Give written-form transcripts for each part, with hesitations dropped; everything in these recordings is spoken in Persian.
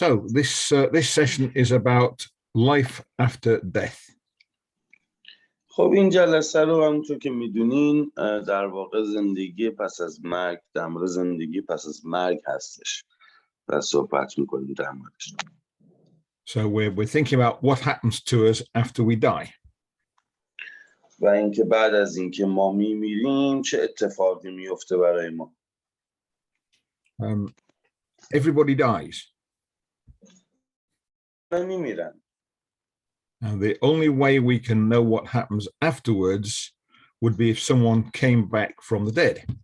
So this session is about life after death. خب این جلسه رو همونطور که میدونین در واقع زندگی پس از مرگ، در مورد زندگی پس از مرگ هستش و صحبت میکنیم در موردش. So we're thinking about what happens to us after we die. و اینکه بعد از اینکه ما میمیریم چه اتفاقی میفته برای ما. Everybody dies. میمیرن. And the only way we can know what happens afterwards would be if someone came back from the dead.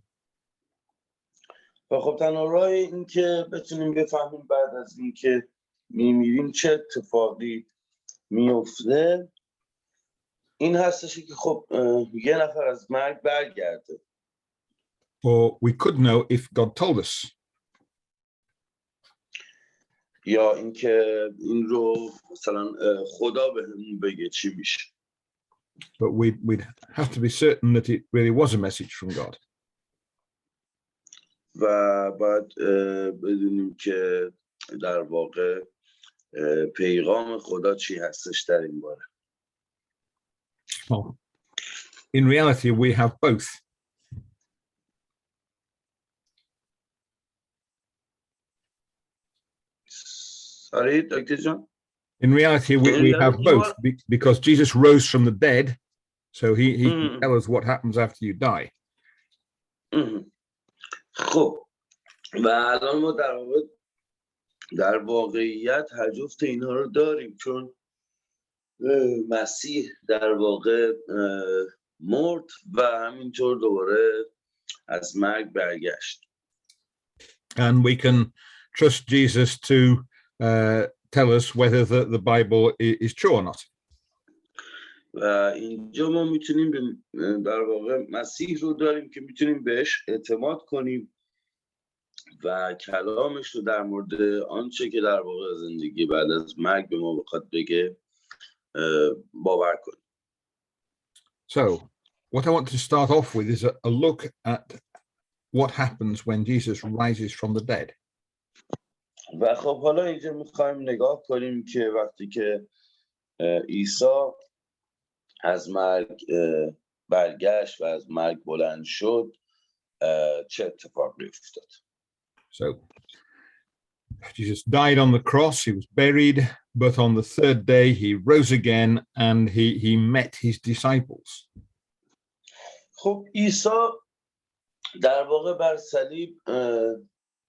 و خب تنها راه این که بتونیم بفهمیم بعد از اینکه میمیریم چه اتفاقی میفته این هستش که خب یه نفر از مرگ برگرده. Or we could know if God told us. یا اینکه این رو مثلا خدا بهمون بگه چی میشه. But we'd have to be certain that it really was a message from God. و باید بدونیم که در واقع پیغام خدا چی هستش در این باره. Well, in reality, we have both. Sorry, Dr. John? In reality, we have both because Jesus rose from the dead, so he can tell us what happens after you die. خب و الان ما در واقعیت هر جفت اینها رو داریم چون مسیح در واقع مرد و همینطور دوباره از مرگ برگشت. And we can trust Jesus to tell us whether the Bible is true or not. و اینجا ما میتونیم در واقع مسیح رو داریم که میتونیم بهش اعتماد کنیم و کلامش رو در مورد آنچه که در واقع زندگی بعد از مرگ به ما بخواد بگه باور کنیم. So, what I want to start off with is a look at what happens when Jesus rises from the dead. و خب حالا اینجا میخوایم نگاه کنیم که وقتی که عیسی از مرگ برگشت و از مرگ بلند شد چه اتفاقی افتاد. So, Jesus died on the cross, he was buried, but on the third day he rose again and he met his disciples. خب عیسی در واقع بر صلیب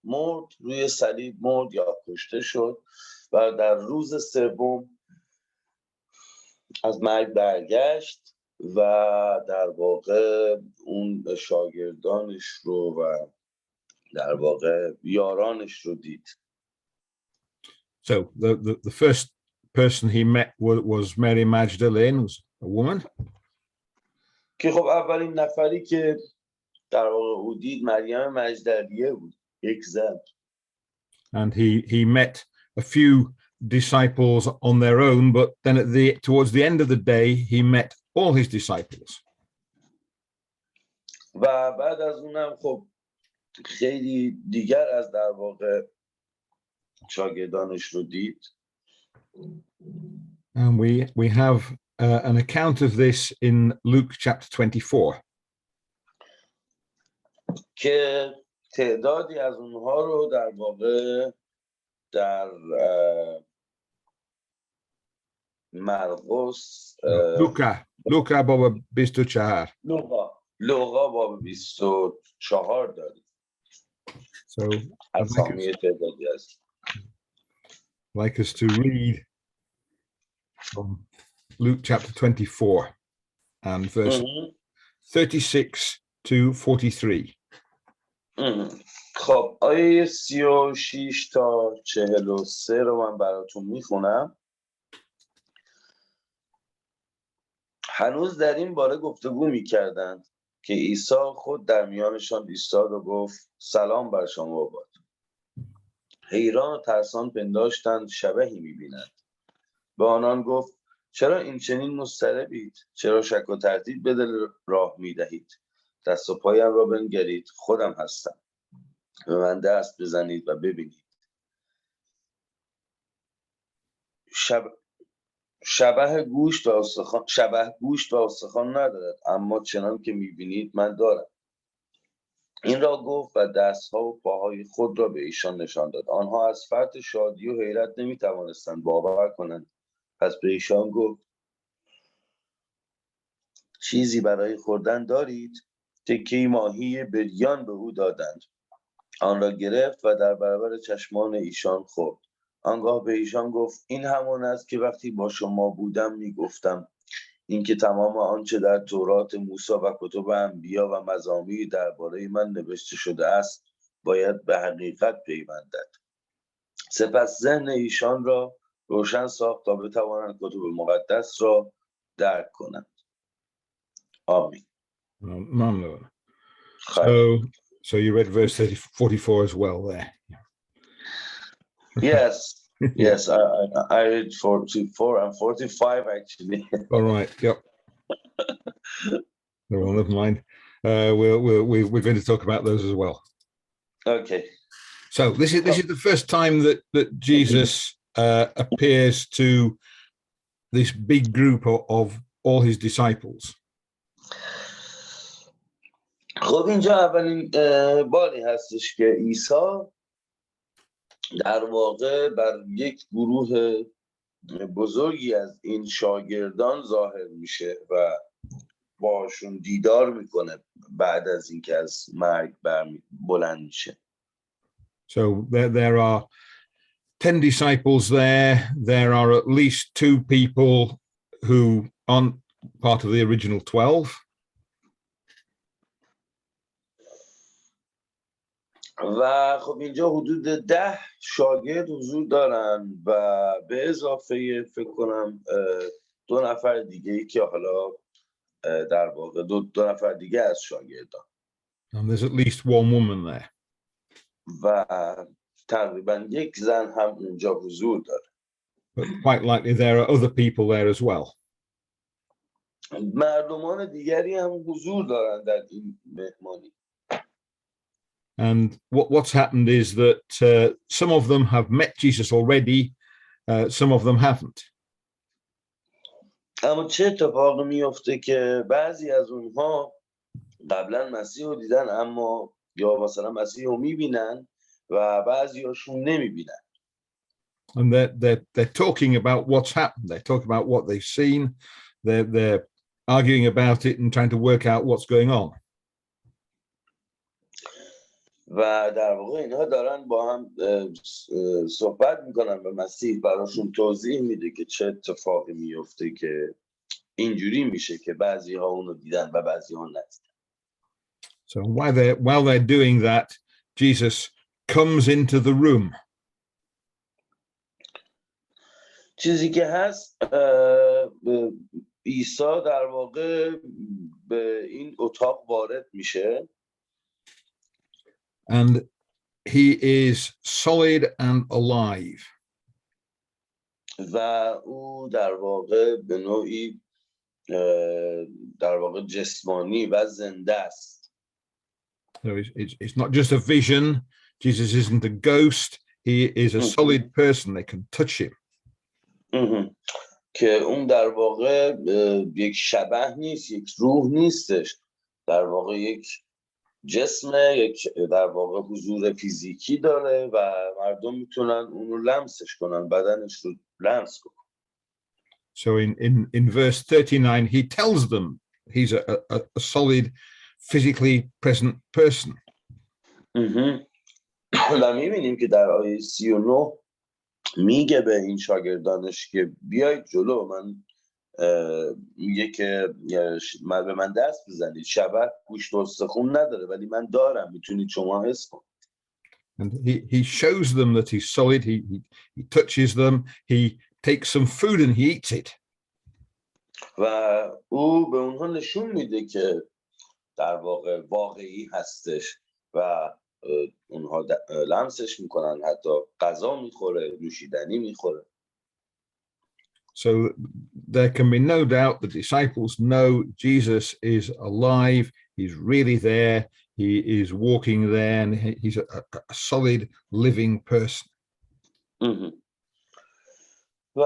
مرد، روی صلیب مرد یا کشته شد و در روز سوم از مرگ برگشت و در واقع اون شاگردانش رو و در واقع یارانش رو دید. So the first person he met was Mary Magdalene, was a woman. که خب اولین نفری که در واقع او دید مریم مجدلیه بود، یک زن. And he met a few disciples on their own, but then towards the end of the day he met all his disciples. و بعد از اونم خب خیلی دیگر از در واقع شاگردانش رو دید. And we have an account of this in Luke chapter 24. که تعدادی از اونها رو در واقع در مرقس لوقا باب 24 لوقا باب 24 داریم. So اسامی تعدادی است. Like us to read from Luke chapter 24 and verse 36 to 43. خب آیه 36 تا 43 رو من براتون میخونم. هنوز در این باره گفتگو میکردند که عیسی خود در میانشان ایستاد و گفت سلام بر شما باد. حیران و ترسان پنداشتند شبحی میبینند. به آنان گفت چرا این چنین مضطربید؟ چرا شک و تردید به دل راه میدهید؟ دست و پایم را بنگرید، خودم هستم. به من دست بزنید و ببینید. شبه گوشت و استخوان ندارد، اما چنان که میبینید من دارم. این را گفت و دستها و پاهای خود را به ایشان نشان داد. آنها از فرط شادی و حیرت نمیتوانستند باور کنند. پس به ایشان گفت چیزی برای خوردن دارید؟ تکه‌ای ماهی بریان به او دادند. آن را گرفت و در برابر چشمان ایشان خورد. آنگاه به ایشان گفت این همان است که وقتی با شما بودم میگفتم اینکه تمام آنچه در تورات موسی و کتب انبیا و مزامیر درباره من نوشته شده است باید به حقیقت پیوندد. سپس ذهن ایشان را روشن ساخت تا بتوانند کتب مقدس را درک کنند. آمین. So you read verse 44 as well there. Yes, yes, I read 44 and 45 actually. All right, yep. No, never mind. We're going to talk about those as well. Okay. So this is the first time that Jesus appears to this big group of all his disciples. خب اینجا اولین باری هستش که عیسی در واقع بر یک گروه بزرگی از این شاگردان ظاهر میشه و باشون دیدار میکنه بعد از اینکه از مرگ بلند میشه. So there are 10 disciples there. There are at least 2 people who aren't part of the original 12. و خب اینجا حدود 10 شاگرد حضور دارن و به اضافه فکر کنم 2 نفر دیگه ای که حالا در واقع دو نفر دیگه از شاگردان. And there's at least 1 woman there. و تقریبا 1 زن هم اونجا حضور داره. But quite likely there are other people there as well. مردمان دیگری هم حضور دارن در این مهمانی. And what's happened is that some of them have met Jesus already, some of them haven't. اما چه اتفاقی میفته که بعضی از اونها قبلا مسیح رو دیدن اما یا مثلا مسیح رو میبینن و بعضی هاشون نمیبینن. And they're talking about what's happened. They're talking about what they've seen. They're arguing about it and trying to work out what's going on. و در واقع اینها دارن با هم صحبت میکنن و مسیح براشون توضیح میده که چه اتفاقی میفته که اینجوری میشه که بعضی ها اونو دیدن و بعضی ها ندیدن. So while they're doing that, Jesus comes into the room. چیزی که هست عیسی در واقع به این اتاق وارد میشه. And he is solid and alive. و او در واقع به نوعی در واقع جسمانی و زنده است. So it's not just a vision. Jesus isn't a ghost. He is a solid person. They can touch him. که اون در واقع یک شبح نیست، یک روح نیستش، در واقع یک جسمه، یک در واقع حضور فیزیکی داره و مردم میتونن اون رو لمسش کنن، بدنش رو لمس کنن. So in verse 39, he tells them he's a solid, physically present person. و میبینیم که در آیه 39 میگه به این شاگردانش که بیایید جلو، من میگه که به من دست بزنید، شبح گوشت و استخون نداره ولی من دارم، میتونید شما حس کنید. And he shows them that he's solid. He touches them. He takes some food and he eats it. و او به اونها نشون میده که در واقع واقعی هستش و اونها لمسش میکنن، حتی غذا میخوره، نوشیدنی میخوره. So there can be no doubt the disciples know Jesus is alive. He's really there. He is walking there and he's a solid living person. و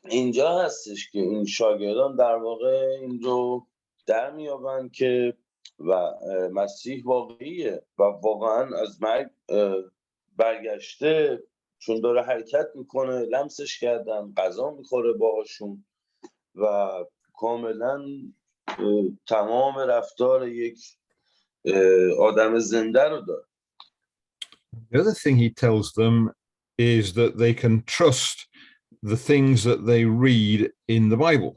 اینجا هستش که این شاگردان در واقع این رو در میابند که و مسیح واقعیه و واقعا از مرگ برگشته، چون داره حرکت میکنه، لمسش کردن، غذا میخوره باهاشون و کاملا تمام رفتار یک آدم زنده رو داره. The other thing he tells them is that they can trust the things that they read in the Bible.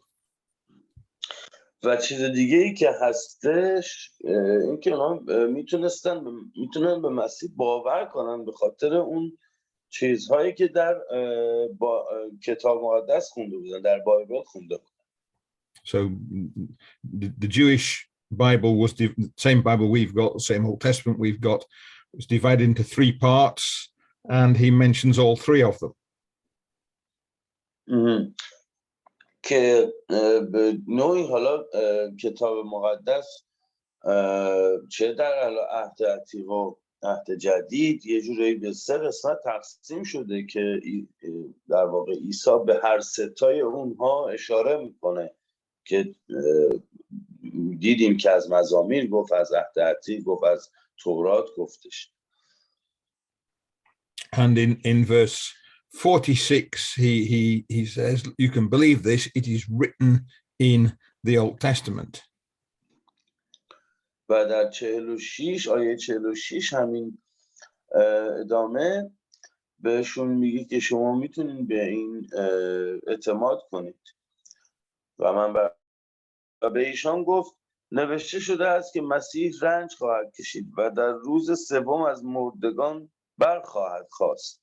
و چیز دیگه ای که هستش این که اونا میتونن به مسیح باور کنن به خاطر اون چیزهایی که در کتاب مقدس خونده بودن، در بایبل خونده بودن. So the Jewish Bible was the same Bible we've got, the same Old Testament we've got. It's divided into three parts, and he mentions all three of them. که به نوعی حالا کتاب مقدس چه در عهد عتیق و عهد جدید یه جوری به سه قسمت تقسیم شده که در واقع عیسی به هر ستای اونها اشاره میکنه که دیدیم که از مزامیر گفت، از عهد عتیق گفت، از تورات گفتش. And in verse 46, he says, you can believe this, it is written in the Old Testament. و در 46 آیه 46 همین ادامه بهشون میگه که شما میتونین به این اعتماد کنید و من به ایشان گفت نوشته شده است که مسیح رنج خواهد کشید و در روز سوم از مردگان برخواهد خاست.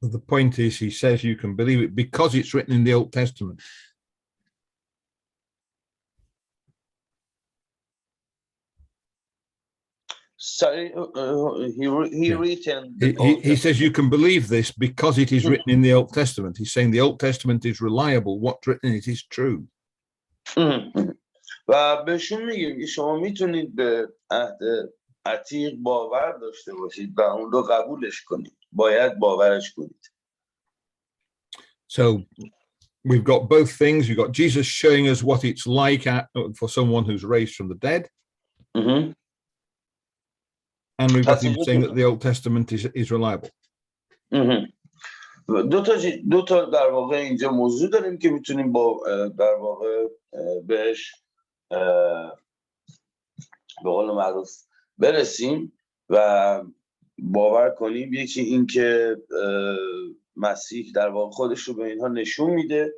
The point is, he says you can believe it because it's written in the Old Testament. Sorry, he says you can believe this because it is written in the Old Testament. He's saying the Old Testament is reliable. What's written in it is true. و بهشون میگیم که شما میتونید به عهد عتیق باور داشته باشید و اون رو قبولش کنید. باید باورش کنید. So we've got both things. We've got Jesus showing us what it's like for someone who's raised from the dead. And we've got him saying that the Old Testament is reliable. دو تا در واقع اینجا موضوع داریم که میتونیم با در واقع بهش به قول معروف برسیم و باور کنیم. یکی این که مسیح در واقع خودش رو به اینها نشون میده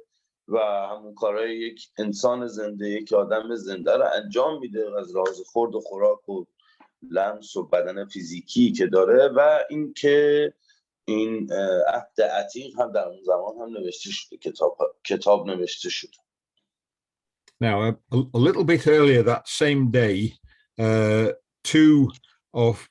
و همون کارهای یک انسان زنده، یک آدم زنده رو انجام میده از لحاظ خورد و خوراک و لمس و بدن فیزیکی که داره و این که این عهد عتیق هم در اون زمان هم نوشته شده، کتاب نوشته شده. Now, a little bit earlier that same day, two of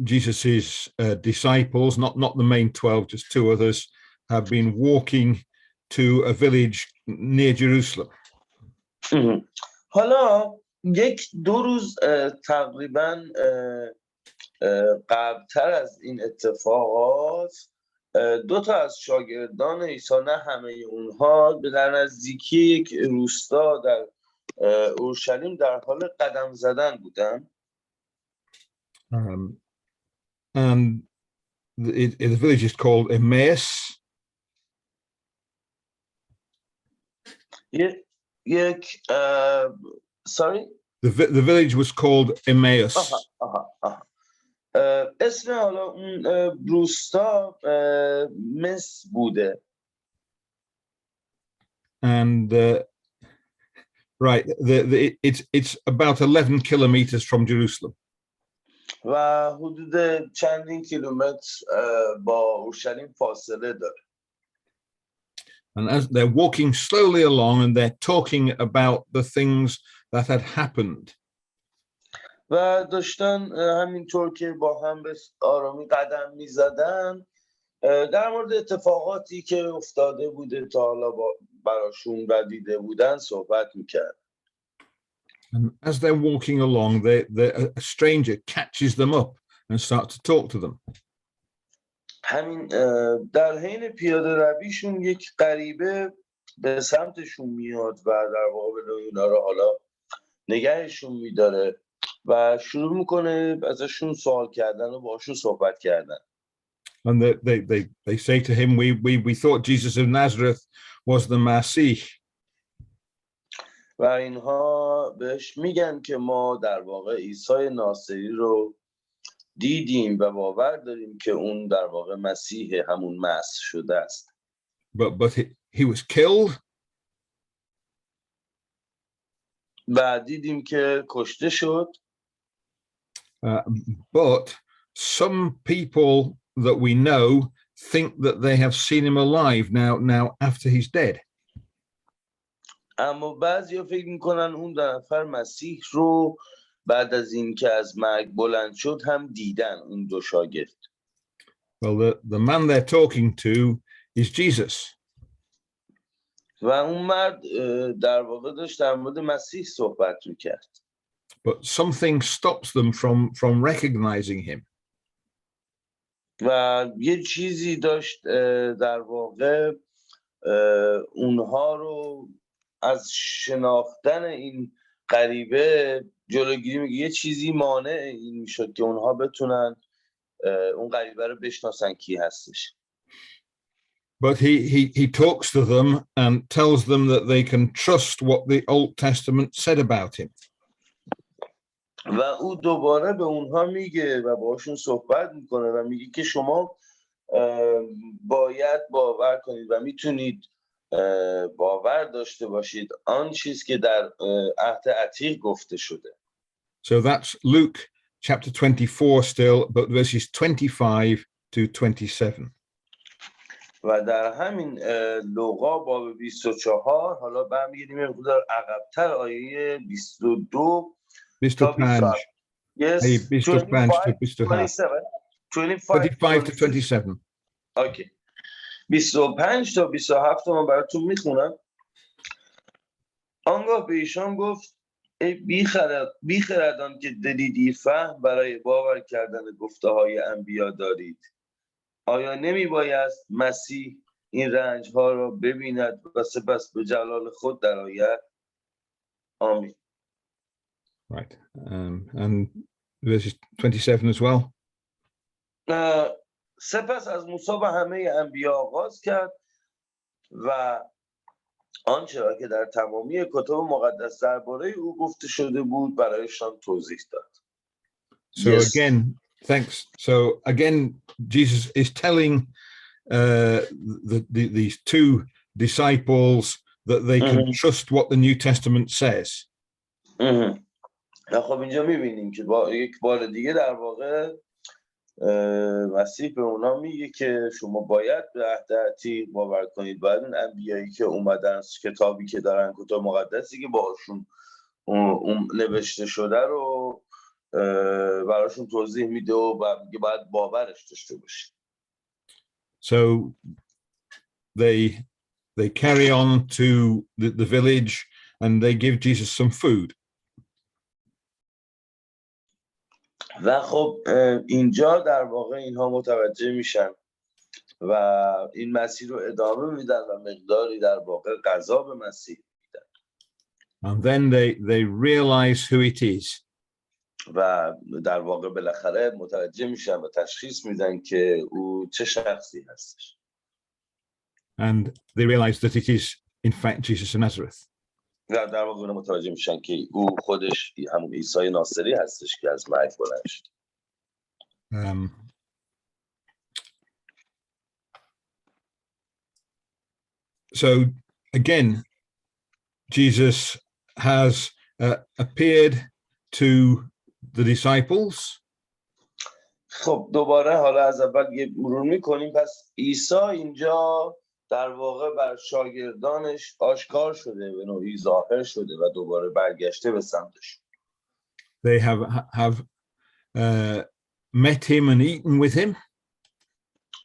Jesus's disciples, not the main 12, just two others, have been walking to a village near Jerusalem. حالا دو روز تقریباً قبلتر از این اتفاقات دو تا از شاگردان عیسی، نه همه اونها، در نزدیکی یک روستا در اورشلیم در حال قدم زدن بودن. And the village is called Emmaus. Sorry? The village was called Emmaus. اسم حالا اون روستا مس بوده. And right, it's about 11 kilometers from Jerusalem. و حدود چندین کیلومتر با اورشلیم فاصله داره. And as they're walking slowly along and they're talking about the things that had happened. و داشتن همینطور که با هم به آرامی قدم میزدن در مورد اتفاقاتی که افتاده بوده تا حالا براشون و دیده بودن صحبت میکرد. And as they're walking along, a stranger catches them up and starts to talk to them. همین در حین پیاده رویشون یک غریبه به سمتشون میاد و در واقع اونا رو حالا نگهشون میداره و شروع میکنه ازشون سوال کردن و باشون صحبت کردن. And they say to him, we thought Jesus of Nazareth was the Messiah. و اینها بهش میگن که ما در واقع عیسی ناصری رو دیدیم و باور داریم که اون در واقع مسیح همون مسیح شده است. But he was killed. و دیدیم که کشته شد. But some people that we know think that they have seen him alive now after he's dead. اما بعضیا فکر میکنن اون در نفر مسیح رو بعد از این که از مرگ بلند شد هم دیدن اون دو شاگرد. Well, the man they're talking to is Jesus. و اون مرد در واقع داشت در مورد مسیح صحبت میکرد. But something stops them from recognizing him. و یه چیزی داشت در واقع اونها رو از شناختن این غریبه جلوگیری میگه. یه چیزی مانع این میشد که اونها بتونن اون غریبه رو بشناسن کی هستش. But he talks to them and tells them that they can trust what the Old Testament said about him. و او دوباره به اونها میگه و باشون صحبت میکنه و میگه که شما باید باور کنید و میتونید باور داشته باشید آن چیز که در عهد عتیق گفته شده. So that's Luke chapter 24 still, but verses 25 to 27. و در همین لوقا باب 24 حالا برمیگردیم یه مقدار عقب‌تر آیه 22 تا 27. Yes, 25 to 27. اوکی. 25 تا 27 من براتون میخونم. آنگاه به ایشان گفت ای بیخردان که دلیدی فهم برای باور کردن گفته های انبیا دارید. آیا نمی بایست مسیح این رنج ها را ببیند و سپس به جلال خود درآید؟ آمین. Right. And verses 27 as well. سپس از موسی و همه انبیا آغاز کرد و آنچه را که در تمامی کتب مقدس درباره او گفته شده بود برایشان توضیح داد. So again, thanks. So again, Jesus is telling these two disciples that they can trust what the New Testament says. خب اینجا میبینیم که یک بار دیگه در واقع مسیح به اونا میگه که شما باید به عهد عتیق باور کنید، باید اون انبیایی که اومدن کتابی که دارن کتاب مقدسی که باشون اون نوشته شده رو براشون توضیح میده و میگه باید باورش داشته باشید. So they carry on to the village and they give Jesus some food. و خب اینجا در واقع اینها متوجه میشن و این مسیر رو ادامه میدن و مقداری در واقع غذا به مسیح میدن. And then they realize who it is. و در واقع بالاخره متوجه میشن و تشخیص میدن که او چه شخصی هستش. And they realize that it is in fact Jesus of Nazareth. و در واقع متوجه میشن که او خودش همون عیسی ناصری هستش که از مرگ بلند شد. So again, Jesus has appeared to the disciples. خب دوباره حالا از اول یه مرور میکنیم. پس عیسی اینجا در واقع بر شاگردانش آشکار شده، به نوعی ظاهر شده و دوباره برگشته به سمتش. They have met him and eaten with him.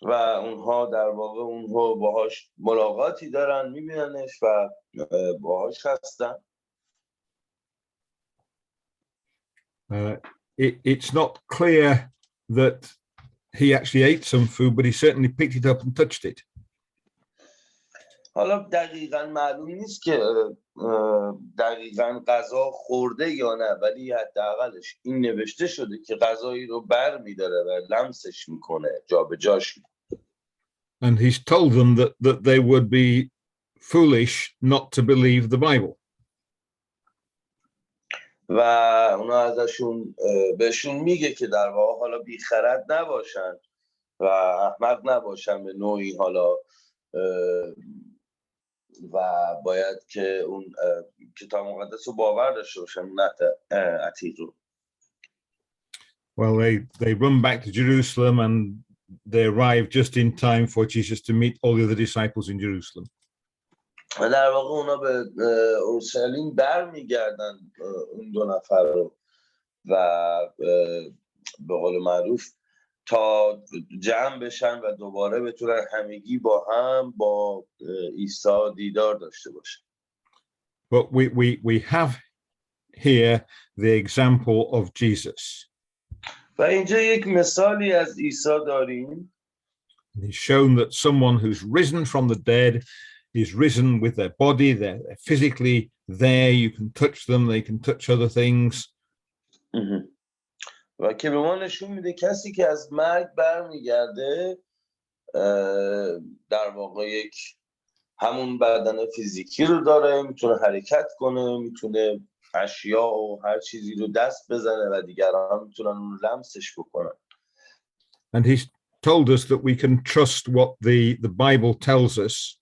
و اونها در واقع اونها باهاش ملاقاتی دارن، میبیننش و باهاش هستن. It's not clear that he actually ate some food, but he certainly picked it up and touched it. حالا دقیقا معلوم نیست که دقیقا غذا خورده یا نه، ولی حداقلش این نوشته شده که غذایی رو بر میداره و لمسش میکنه، جابجاش میکنه. And he's told them that they would be foolish not to believe the Bible. و اونا ازشون بهشون میگه که در واقع حالا بیخرد نباشن و احمق نباشن به نوعی، حالا و باید که اون کتاب مقدس رو باور داشته باشن، نه عتیق رو. Well, they run back to Jerusalem and they arrive just in time for Jesus to meet all the other disciples in Jerusalem. و در واقع اونا به اورشلیم برمیگردن اون دو نفر رو و به قول معروف تا جمع بشن و دوباره بتونن همگی با هم با عیسی دیدار داشته باشن. But we have here the example of Jesus. و اینجا یک مثالی از عیسی داریم. He's shown that someone who's risen from the dead is risen with their body. They're physically there. You can touch them. They can touch other things. و که به ما نشون میده کسی که از مرگ برمیگرده در واقع یک همون بدن فیزیکی رو داره، میتونه حرکت کنه، میتونه اشیا و هر چیزی رو دست بزنه و دیگران میتونن اون لمسش بکنن. And he's told us that we can trust what the Bible tells us.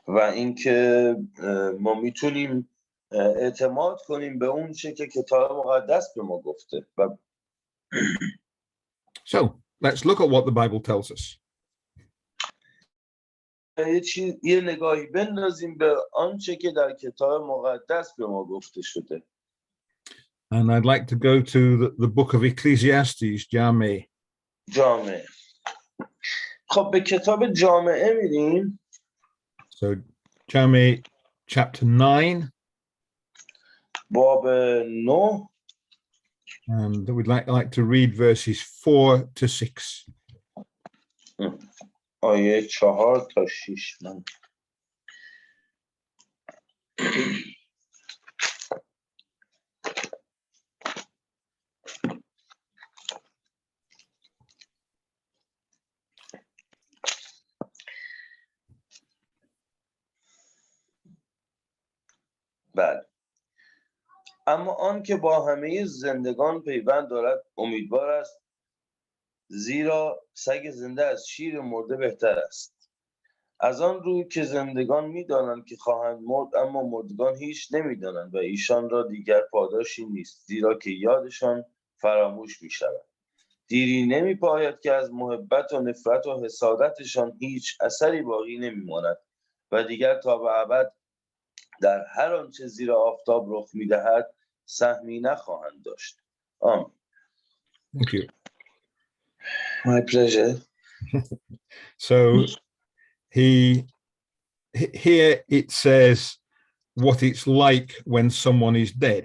و اینکه ما میتونیم اعتماد کنیم به اون چه که کتاب مقدس به ما گفته. So let's look at what the Bible tells us. یه نگاهی بندازیم به آنچه که در کتاب مقدس به ما گفته شده. And I'd like to go to the book of Ecclesiastes, جامعه. خب به کتاب جامعه میریم. So Jame chapter 9. باب 9. And we'd like to read verses 4 to 6. آیه 4 تا 6. بله. اما آن که با همه زندگان پیوند دارد امیدوار است، زیرا سگ زنده از شیر مرده بهتر است. از آن رو که زندگان می‌دانند که خواهند مرد، اما مردگان هیچ نمی‌دانند و ایشان را دیگر پاداشی نیست، زیرا که یادشان فراموش می‌شود. دیری نمی‌پاید که از محبت و نفرت و حسادتشان هیچ اثری باقی نمی‌ماند و دیگر تا به ابد در هر آنچه زیر آفتاب رخ می‌دهد سهمی نخواهند داشت. آمین. Thank you. My pleasure. So here it says what it's like when someone is dead.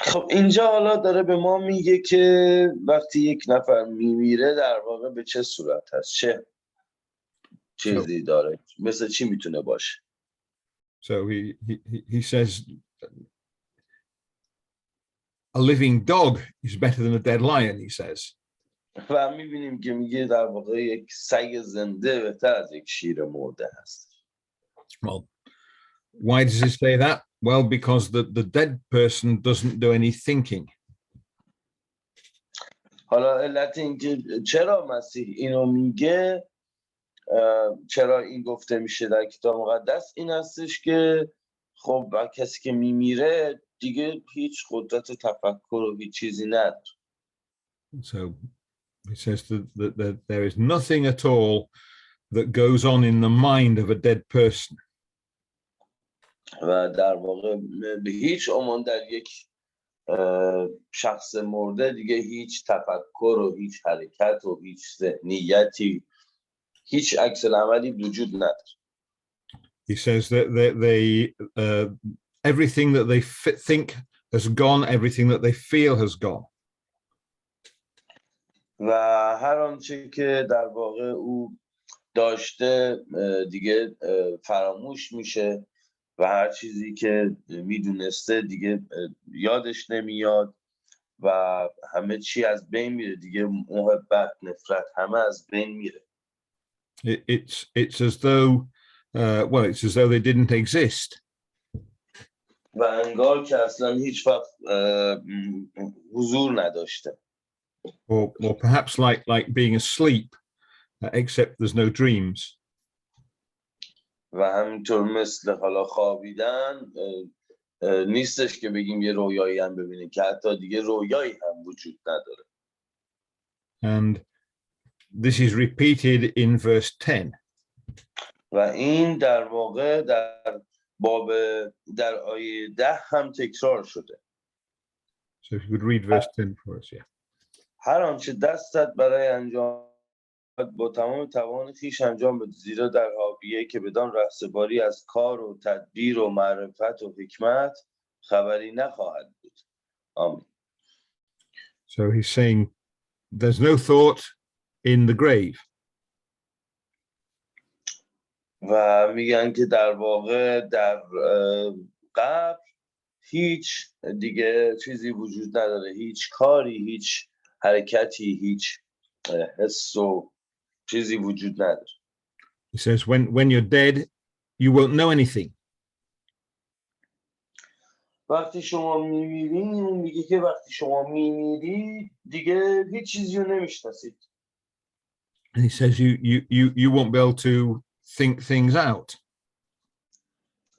خب اینجا حالا داره به ما میگه که وقتی یک نفر میمیره در واقع به چه صورت هست، چه چیزی داره، مثل چی میتونه باشه. So he says a living dog is better than a dead lion, he says. و میبینیم که میگه در واقع یک سگ زنده بهتر از یک شیر مرده هست. Well, why does he say that? Well, because the dead person doesn't do any thinking. حالا علت اینکه چرا مسیح اینو میگه، چرا این گفته میشه در کتاب مقدس، این هستش که خب کسی که میمیره دیگه هیچ قدرت تفکر و هیچ چیزی نداره. So he says that there is nothing at all that goes on in the mind of a dead person. و در واقع به هیچ عنوان در یک شخص مرده دیگه هیچ تفکر و هیچ حرکت و هیچ ذهنیتی، هیچ عکس العملی وجود نداره. He says that they everything that they think has gone, everything that they feel has gone. و هر آنچه که در واقع او داشته دیگه فراموش میشه و هر چیزی که میدونسته دیگه یادش نمیاد و همه چی از بین میره دیگه، محبت، نفرت، همه از بین میره. It's as though well, it's as though they didn't exist. و انگار که اصلا هیچ وقت حضور نداشته. Or perhaps like being asleep, except there's no dreams. و همینطور مثل حالا خوابیدن نیستش که بگیم یه رویایی هم ببینه، که حتی دیگه رویایی هم وجود نداره. And this is repeated in verse 10. و این در واقع در آیه 10 هم تکرار شده. So if you could read verse 10 for us, yeah. هر آنچه دستت برای انجام با تمام توان خویش انجام بده، زیرا در حاویه که بدان رهسپاری از کار و تدبیر و معرفت و حکمت خبری نخواهد بود. آمین. So he's saying there's no thought in the grave. و میگن که در واقع در قبر هیچ دیگه چیزی وجود نداره، هیچ کاری، هیچ حرکتی، هیچ حس و چیزی وجود نداره. He says when you're dead, you won't know anything. وقتی شما میمیرید، اون میگه که وقتی شما میمیرید دیگه هیچ چیزی رو نمیشناسید. And he says you won't be able to think things out.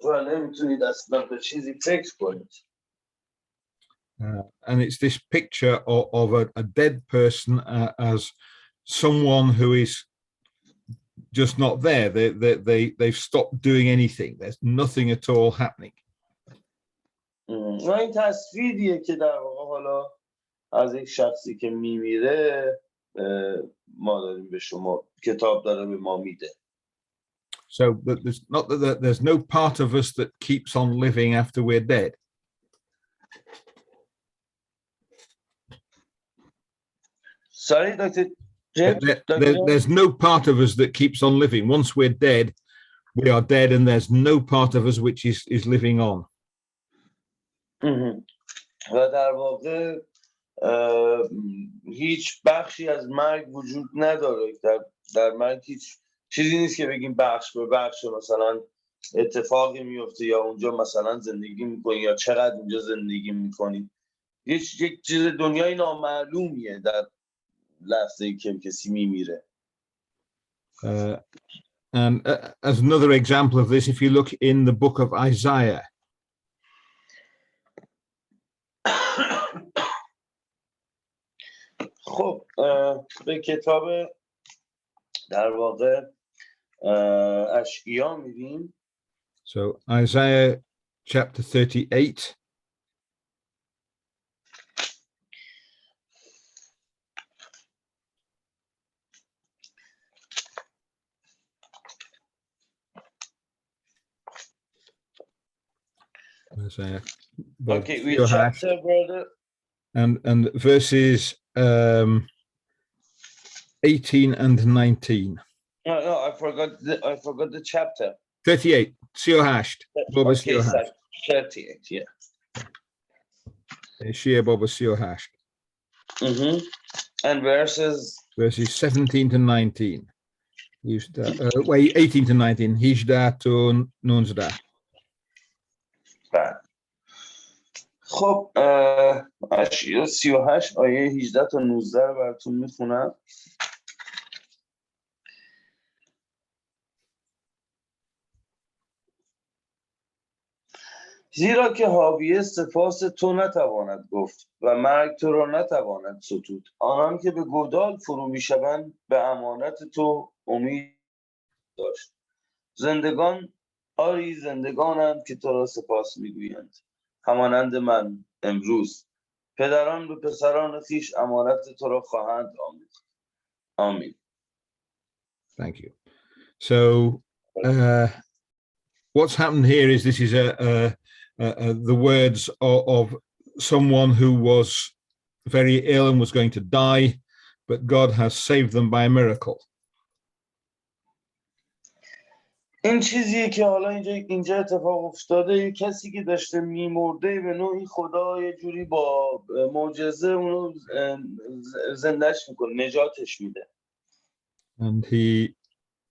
و نمیتونید اصلا به چیزی فکر کنید. And it's this picture of a dead person as someone who is just not there. They've stopped doing anything. There's nothing at all happening. و این تصویریه که در واقع حالا از یک شخصی که میمیره ما داریم به شما، کتاب داره به ما میده. So there's no part of us that keeps on living after we're dead. Sorry, Dr. James? There's no part of us that keeps on living. Once we're dead, we are dead, and there's no part of us which is living on. و در واقع هیچ بخشی از مرگ وجود نداره. در مرگ هیچ چیزی نیست که بگیم بخش به بخش مثلا اتفاقی میفته یا اونجا مثلا زندگی میکنی یا چقدر اونجا زندگی میکنی. یک چیز دنیای نامعلومیه در لحظه ای که کسی میمیره. And as another example of this, if you look in the book of Isaiah. خب به کتاب در واقع اشعیا میریم. So Isaiah chapter 38. Isaiah. Okay, which chapter, brother? And verses 18 and 19. No, I forgot the chapter. 38. Siohasht. Okay, 38, yeah. Shia Boba Siohasht. And verses 17 to 19. 18 to 19. Hishda to Nunzda. خب اشعیا 38 آیه 18 تا 19 رو براتون میخونم. زیرا که حاویه سپاس تو نتواند گفت و مرگ تو را نتواند ستود. آنان که به گودال فرو میشوند به امانت تو امید داشت. زندگان آری زندگانند که تو را سپاس میگویند، همانند من امروز. پدران به پسران خویش امانت تو را خواهند آموخت. آمین. Thank you. So what's happened here is this is the words of someone who was very ill and was going to die, but God has saved them by a miracle. این چیزیه که حالا اینجا اتفاق افتاده. یه کسی که داشته میمرده به نوعی خدا یه جوری با معجزه اونو زندهش میکنه، نجاتش میده. And he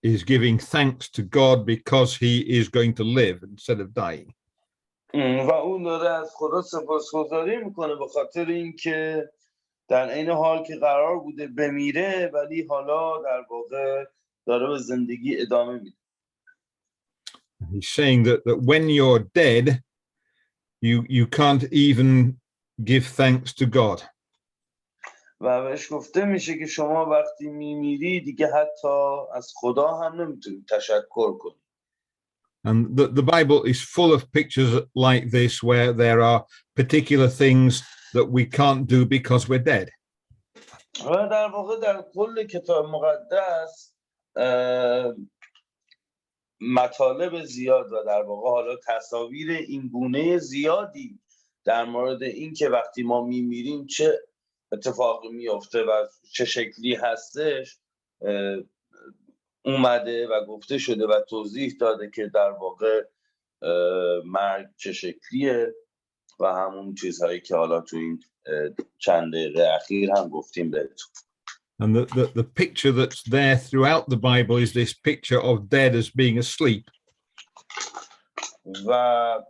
is giving thanks to God because he is going to live instead of dying. و اون داره از خدا سپاسگزاری میکنه به خاطر اینکه در این حال که قرار بوده بمیره ولی حالا در واقع داره به زندگی ادامه میده. He's saying that when you're dead, you can't even give thanks to God. و بهش گفته میشه که شما وقتی میمیری دیگه حتی از خدا هم نمیتونید تشکر کنید. And the Bible is full of pictures like this where there are particular things that we can't do because we're dead. و در واقع در کل کتاب مقدس مطالب زیاد و در واقع حالا تصاویر این گونه زیادی در مورد این که وقتی ما میمیریم چه اتفاقی میفته و چه شکلی هستش اومده و گفته شده و توضیح داده که در واقع مرگ چه شکلیه و همون چیزهایی که حالا تو این چند دقیقه اخیر هم گفتیم بهتون. And the picture that's there throughout the Bible is this picture of dead as being asleep. و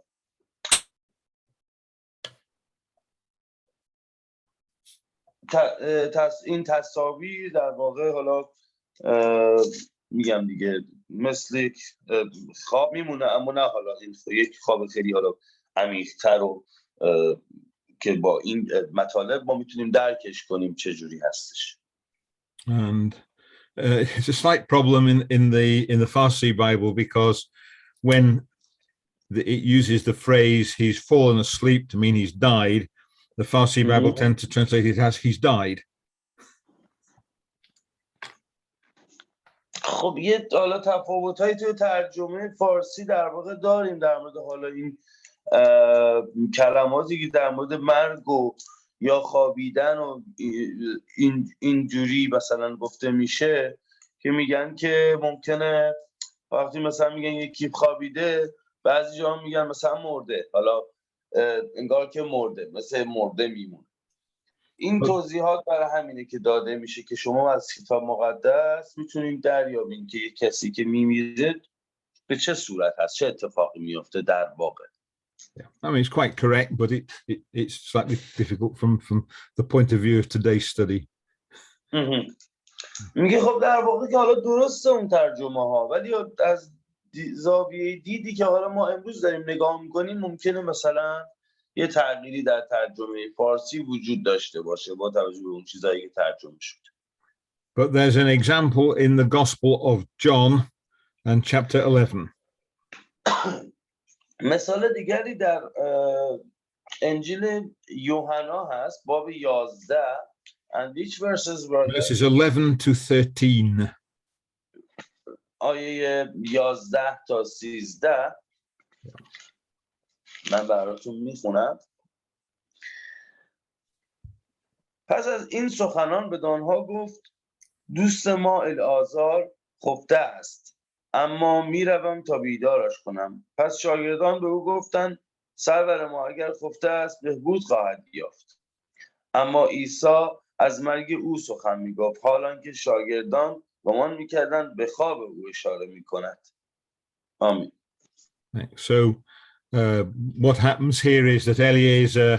این تصاویر در واقع حالا میگم دیگه مثل خواب میمونه، اما نه حالا این یک خواب خیلی حالا عمیق‌تر و که با این مطالب ما میتونیم درکش کنیم چه جوری هستش. And it's a slight problem in the Farsi Bible because when it uses the phrase "he's fallen asleep" to mean he's died, the Farsi Bible tends to translate it as "he's died." خب یه حالا تفاوت‌هایی توی ترجمه فارسی در واقع داریم در مورد حالا این کلماتی که در مورد مرگ و یا خوابیدن و اینجوری مثلا گفته میشه که میگن که ممکنه وقتی مثلا میگن یکی خوابیده بعضی جا میگن مثلا مرده، حالا انگار که مرده، مثل مرده میمونه. این توضیحات برای همینه که داده میشه که شما از کتاب مقدس میتونید دریابین که یک کسی که میمیره به چه صورت هست، چه اتفاقی میفته در واقع. Yeah. I mean, it's quite correct, but it's slightly difficult from the point of view of today's study. میگه خب در واقع که حالا درسته اون ترجمه ها، ولی از زاویه دیدی که حالا ما امروز داریم نگاه میکنیم ممکنه مثلا یه تغییری در ترجمه فارسی وجود داشته باشه با توجه به اون چیزایی که ترجمه شده. But there's an example in the Gospel of John and chapter 11. مثال دیگری در انجیل یوحنا هست باب 11 and which verses were verses 11 to 13. آیه 11 تا 13 من براتون میخونم. پس از این سخنان به آنها گفت دوست ما العازار خفته است، اما میروم تا بیدارش کنم. پس شاگردان به او گفتند سرور ما اگر خفته است بهبود خواهد یافت. اما عیسی از مرگ او سخن میگفت، حالان که شاگردان گمان میکردند به خواب او اشاره میکند. آمین. So what happens here is that Eliezer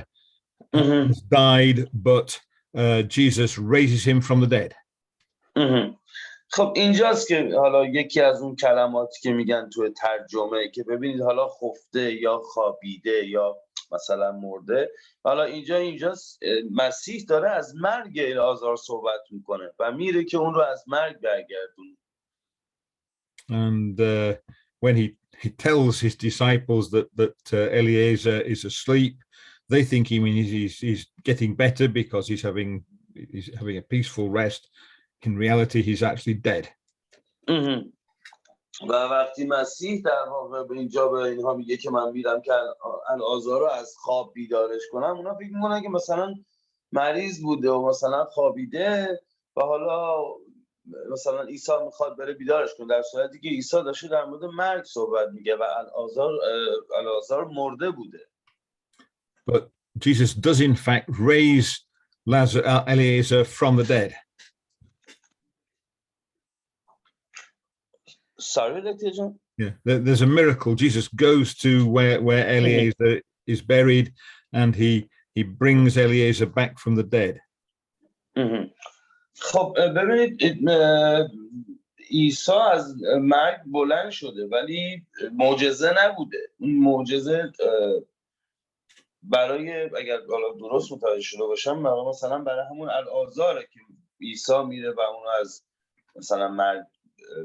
has died, but Jesus raises him from the dead. خب اینجاست که حالا یکی از اون کلماتی که میگن توی ترجمه که ببینید حالا خفته یا خوابیده یا مثلا مرده، حالا اینجاست مسیح داره از مرگ العازار صحبت میکنه و میره که اون رو از مرگ برگردونه. And when he tells his disciples that Eliezer is asleep, they think he means he's getting better because he's having a peaceful rest. In reality, he's actually dead. و وقتی مسیح در واقع به اینجا به اینها میگه که من میرم که العازار رو از خواب بیدارش کنم، اونا فکر میکنن که مثلا مریض بوده و مثلا خوابیده و حالا مثلا عیسی میخواد بره بیدارش کنه، در صورتی که عیسی داشته در مورد مرگ صحبت میگه و العازر مرده بوده. But Jesus does in fact raise Eliezer from the dead. Sorry, Dr. John? Yeah, there's a miracle. Jesus goes to where Eliezer is buried, and he brings Eliezer back from the dead. خب ببینید عیسی از مرگ بلند شده ولی معجزه نبوده. این معجزه برای، اگر حالا درست متوجه شده باشم، مثلا برای همون العازره که عیسی میره و اونو از مثلا مرگ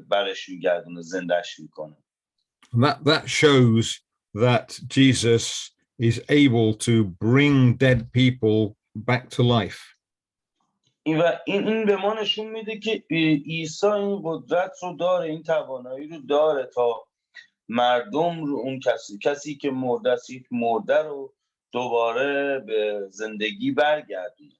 برش میگردونه، زندهش میکنه. That shows that Jesus is able to bring dead people back to life. این به ما نشون میده که عیسی این قدرت رو داره، این توانایی رو داره تا مردم رو، اون کسی که مرده است، یک مرده رو دوباره به زندگی برگردونه.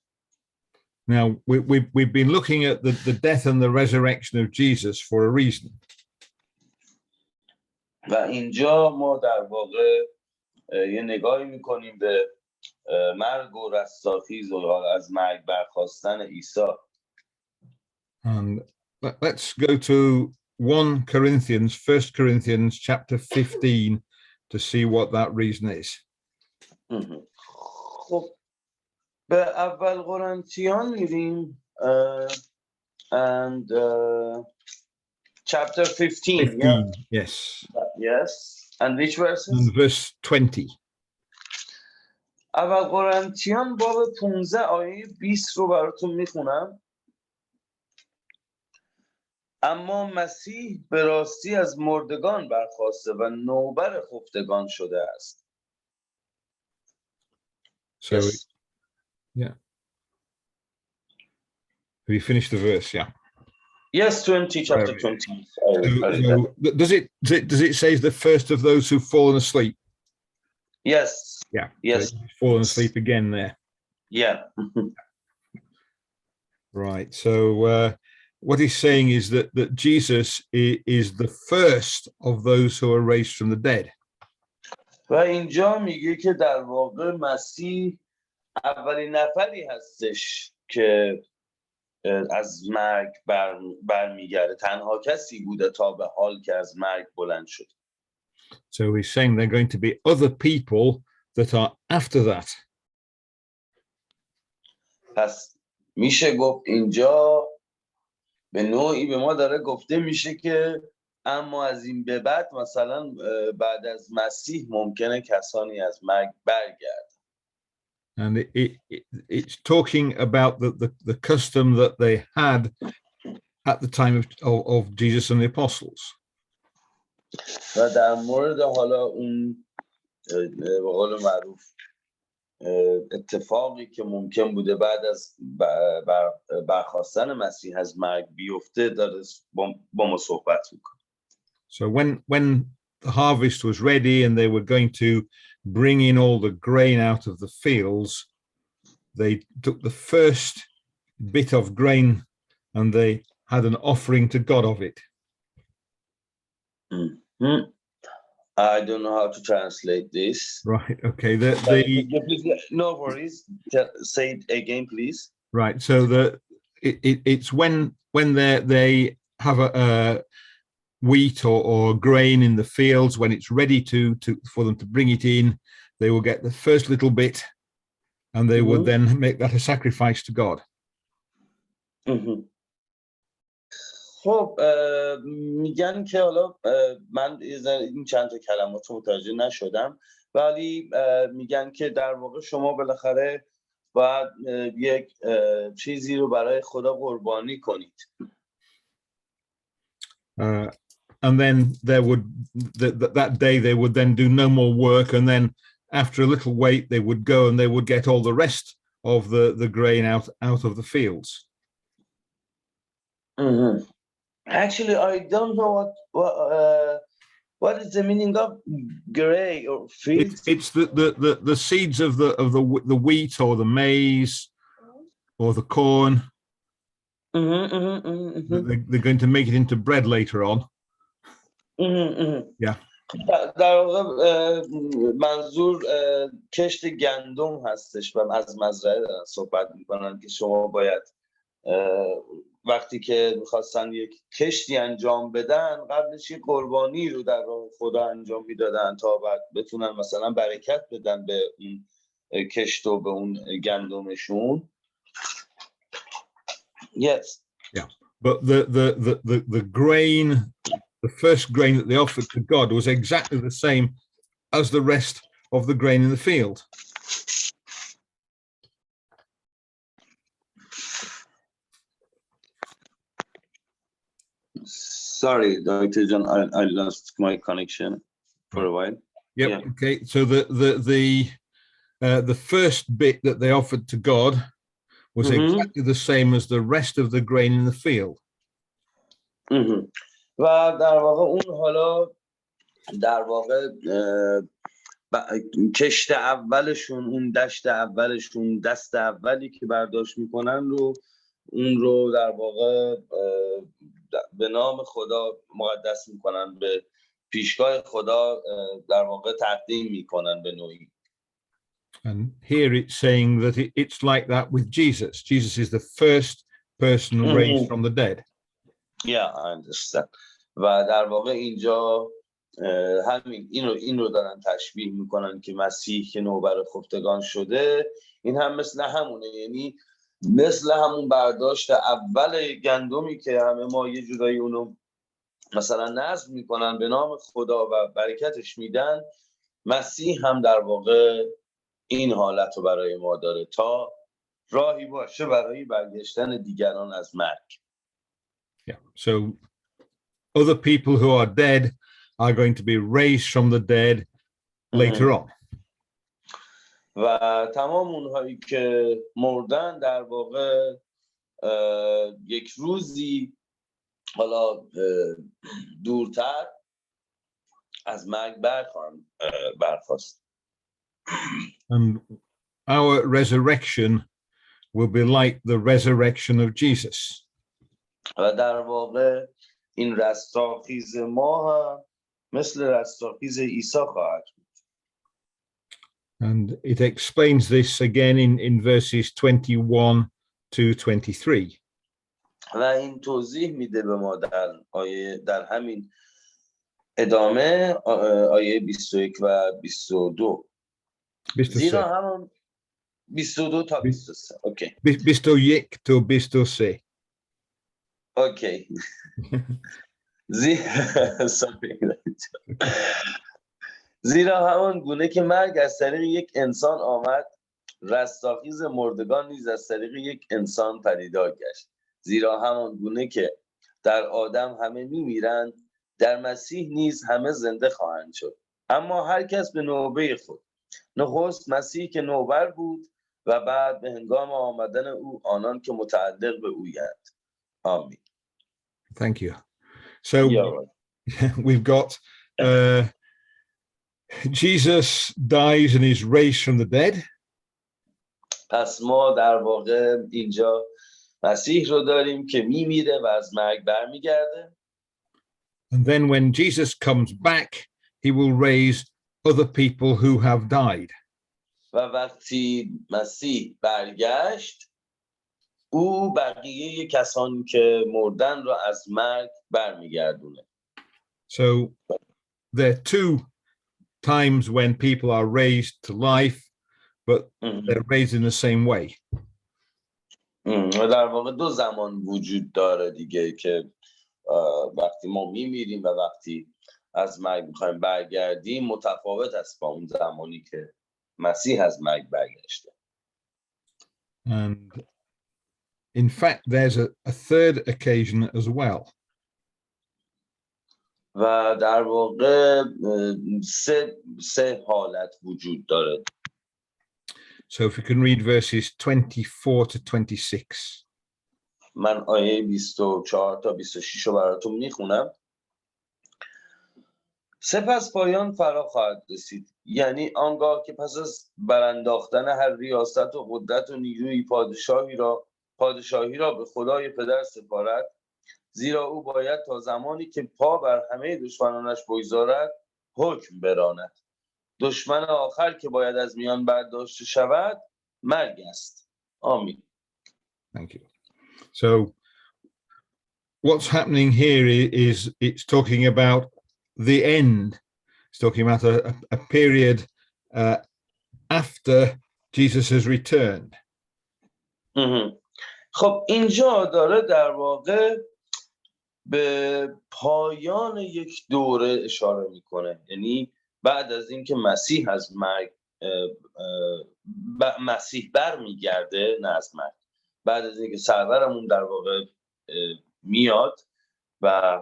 Now, we've been looking at the death and the resurrection of Jesus for a reason. و اینجا ما در واقع یه نگاهی میکنیم به مرگ و رستاخیز و از مرگ برخاستن عیسی. And let's go to 1 Corinthians chapter 15 to see what that reason is. خب به اول قرنتیان میریم and chapter 15. Yeah? Yes. And which verses? And verse 20. اول قرنتیان باب 15 آیه 20 رو براتون میخونم. اما مسیح به راستی از مردگان برخاسته و نوبر خفتگان شده است. So, yes. Yeah. Have you finished the verse? Yeah. Yes, 20, chapter 20. So does it say the first of those who've fallen asleep? Yes. Yeah. Yes. So fallen asleep again there. Yeah. Right. So what he's saying is that Jesus is the first of those who are raised from the dead. و اینجا میگه که در واقع مسیح اولین نفری هستش که از مرگ برمیگرده، تنها کسی بوده تا به حال که از مرگ بلند شد. So he's saying there are going to be other people that are after that. پس میشه گفت اینجا به نوعی به ما داره گفته میشه که اما از این به بعد مثلا بعد از مسیح ممکنه کسانی از مرگ برگردن. And it's talking about the custom that they had at the time of Jesus and the apostles. و در مورد حالا اون به قول معروف اتفاقی که ممکن بوده بعد از برخاستن مسیح از مرگ بیفته داره با ما صحبت میکنه. So when the harvest was ready and they were going to bring in all the grain out of the fields, they took the first bit of grain and they had an offering to God of it. I don't know how to translate this. Right. Okay. No worries. Say it again, please. Right. So it's when they have a wheat or grain in the fields, when it's ready for them to bring it in, they will get the first little bit, and they would then make that a sacrifice to God. خب میگن که حالا من این چند تا کلمات رو متوجه نشدم، ولی میگن که در واقع شما بالاخره باید یک چیزی رو برای خدا قربانی کنید. And then there would that day they would then do no more work, and then after a little wait they would go and they would get all the rest of the grain out of the fields. Actually, I don't know what is the meaning of gray or fields. It's the seeds of the wheat or the maize or the corn. They're going to make it into bread later on. Yeah. در واقع منظور کشت گندم هستش و از مزرعه دارن صحبت میکنن که شما باید وقتی که میخواستن یک کشتی انجام بدن قبلش یک قربانی رو در راه خدا انجام میدادن تا بعد بتونن مثلا برکت بدن به اون کشت و به اون گندمشون. Yes. Yeah. But the grain, the first grain that they offered to God was exactly the same as the rest of the grain in the field. Sorry, Dr. John, I lost my connection for a while. Yep. Yeah. Okay. So the first bit that they offered to God was exactly the same as the rest of the grain in the field. و در واقع اون حالا در واقع کشت اولشون، اون دشت اولشون، دست اولی که برداشت میکنن رو اون رو در واقع به نام خدا مقدس میکنن، به پیشگاه خدا در واقع تقدیم میکنن به نوعی. And here it's saying that it's like that with Jesus. Jesus is the first person raised from the dead. Yeah, I understand. و در واقع اینجا همین این رو دارن تشبیه میکنن که مسیح که نوبر خفتگان شده، این هم مثل همونه، یعنی مثل همون برداشت اول گندمی که همه ما یه جورایی اونو مثلا نذر میکنن به نام خدا و برکتش میدن، مسیح هم در واقع این حالت رو برای ما داره تا راهی باشه برای برگشتن دیگران از مرگ. Yeah. So other people who are dead are going to be raised from the dead later on. و تمام اونهایی که مردن در واقع یک روزی حالا دورتر از مرگ برخاست. And our resurrection will be like the resurrection of Jesus. و در واقع این رستاخیز ما هم مثل رستاخیز عیسی خواهد بود. And it explains this again in verses 21 to 23. و این توضیح میده به ما در همین ادامه آیه 21 و 22. زیرا همون 22 تا 23. اوکی. 21 تا 23. اوکی. زیرا همان گونه که مرگ از طریق یک انسان آمد، رستاخیز مردگان نیز از طریق یک انسان پدیدار گشت. زیرا همان گونه که در آدم همه میمیرند، در مسیح نیز همه زنده خواهند شد. اما هر کس به نوبه خود. نخست مسیح که نوبر بود و بعد به هنگام آمدن او آنان که متعلق به اویند. آمین. Thank you. So we've got Jesus dies and is raised from the dead. پس ما در واقع اینجا مسیح رو داریم که میمیره و از مرگ برمیگرده. And then when Jesus comes back, he will raise other people who have died. و وقتی مسیح برگشت، او بقیه کسانی که مردن رو از مرگ برمیگردونه. So there are two times when people are raised to life, but they're raised in the same way. و در واقع دو زمان وجود داره دیگه که وقتی ما میمیریم و وقتی از مرگ میخوایم برگردیم متفاوت است با اون زمانی که مسیح از مرگ برگشته. And in fact, there's a third occasion as well. و در واقع سه حالت وجود داره. So if you can read verses 24 to 26. من آیه 24 تا 26 رو براتون میخونم. سپس پایان فرا خواهد رسید، یعنی آنگاه که پس از برانداختن هر ریاست و قدرت و نیروی پادشاهی را پادشاهی را به خدای پدر سپارد، زیرا او باید تا زمانی که پا بر همه دشمنانش بگذارد حکم براند. دشمن آخر که باید از میان برداشته شود مرگ است. آمین. Thank you. So what's happening here is it's talking about the end. It's talking about a period after Jesus has returned. خب اینجا داره در واقع به پایان یک دوره اشاره میکنه، یعنی بعد از اینکه مسیح از مرگ مسیح برمیگرده، نه از مرگ، بعد از اینکه سرورمون در واقع میاد و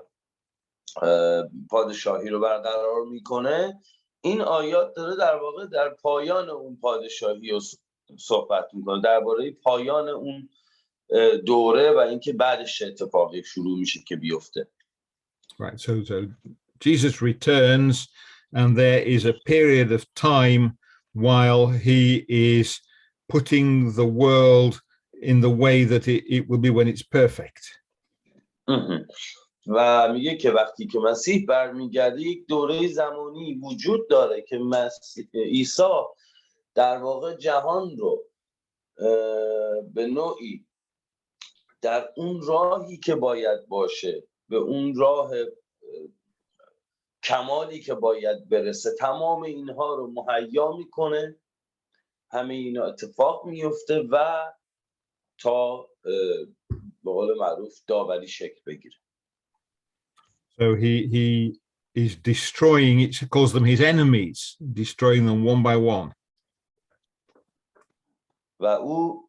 پادشاهی رو برقرار میکنه، این آیات داره در واقع در پایان اون پادشاهی رو صحبت میکنه، درباره پایان اون دوره و اینکه بعدش اتفاقی شروع میشه که بیفته. Right, so Jesus returns and there is a period of time while he is putting the world in the way that it will be when it's perfect. و میگه که وقتی که مسیح برمیگرده یک دوره زمانی وجود داره که عیسی در واقع جهان رو به نوعی در اون راهی که باید باشه، به اون راه کمالی که باید برسه، تمام اینها رو مهیا میکنه، همه اینا اتفاق میفته و تا به قول معروف داوری شکل بگیره. So he is destroying, it calls them his enemies, destroying them one by one. و او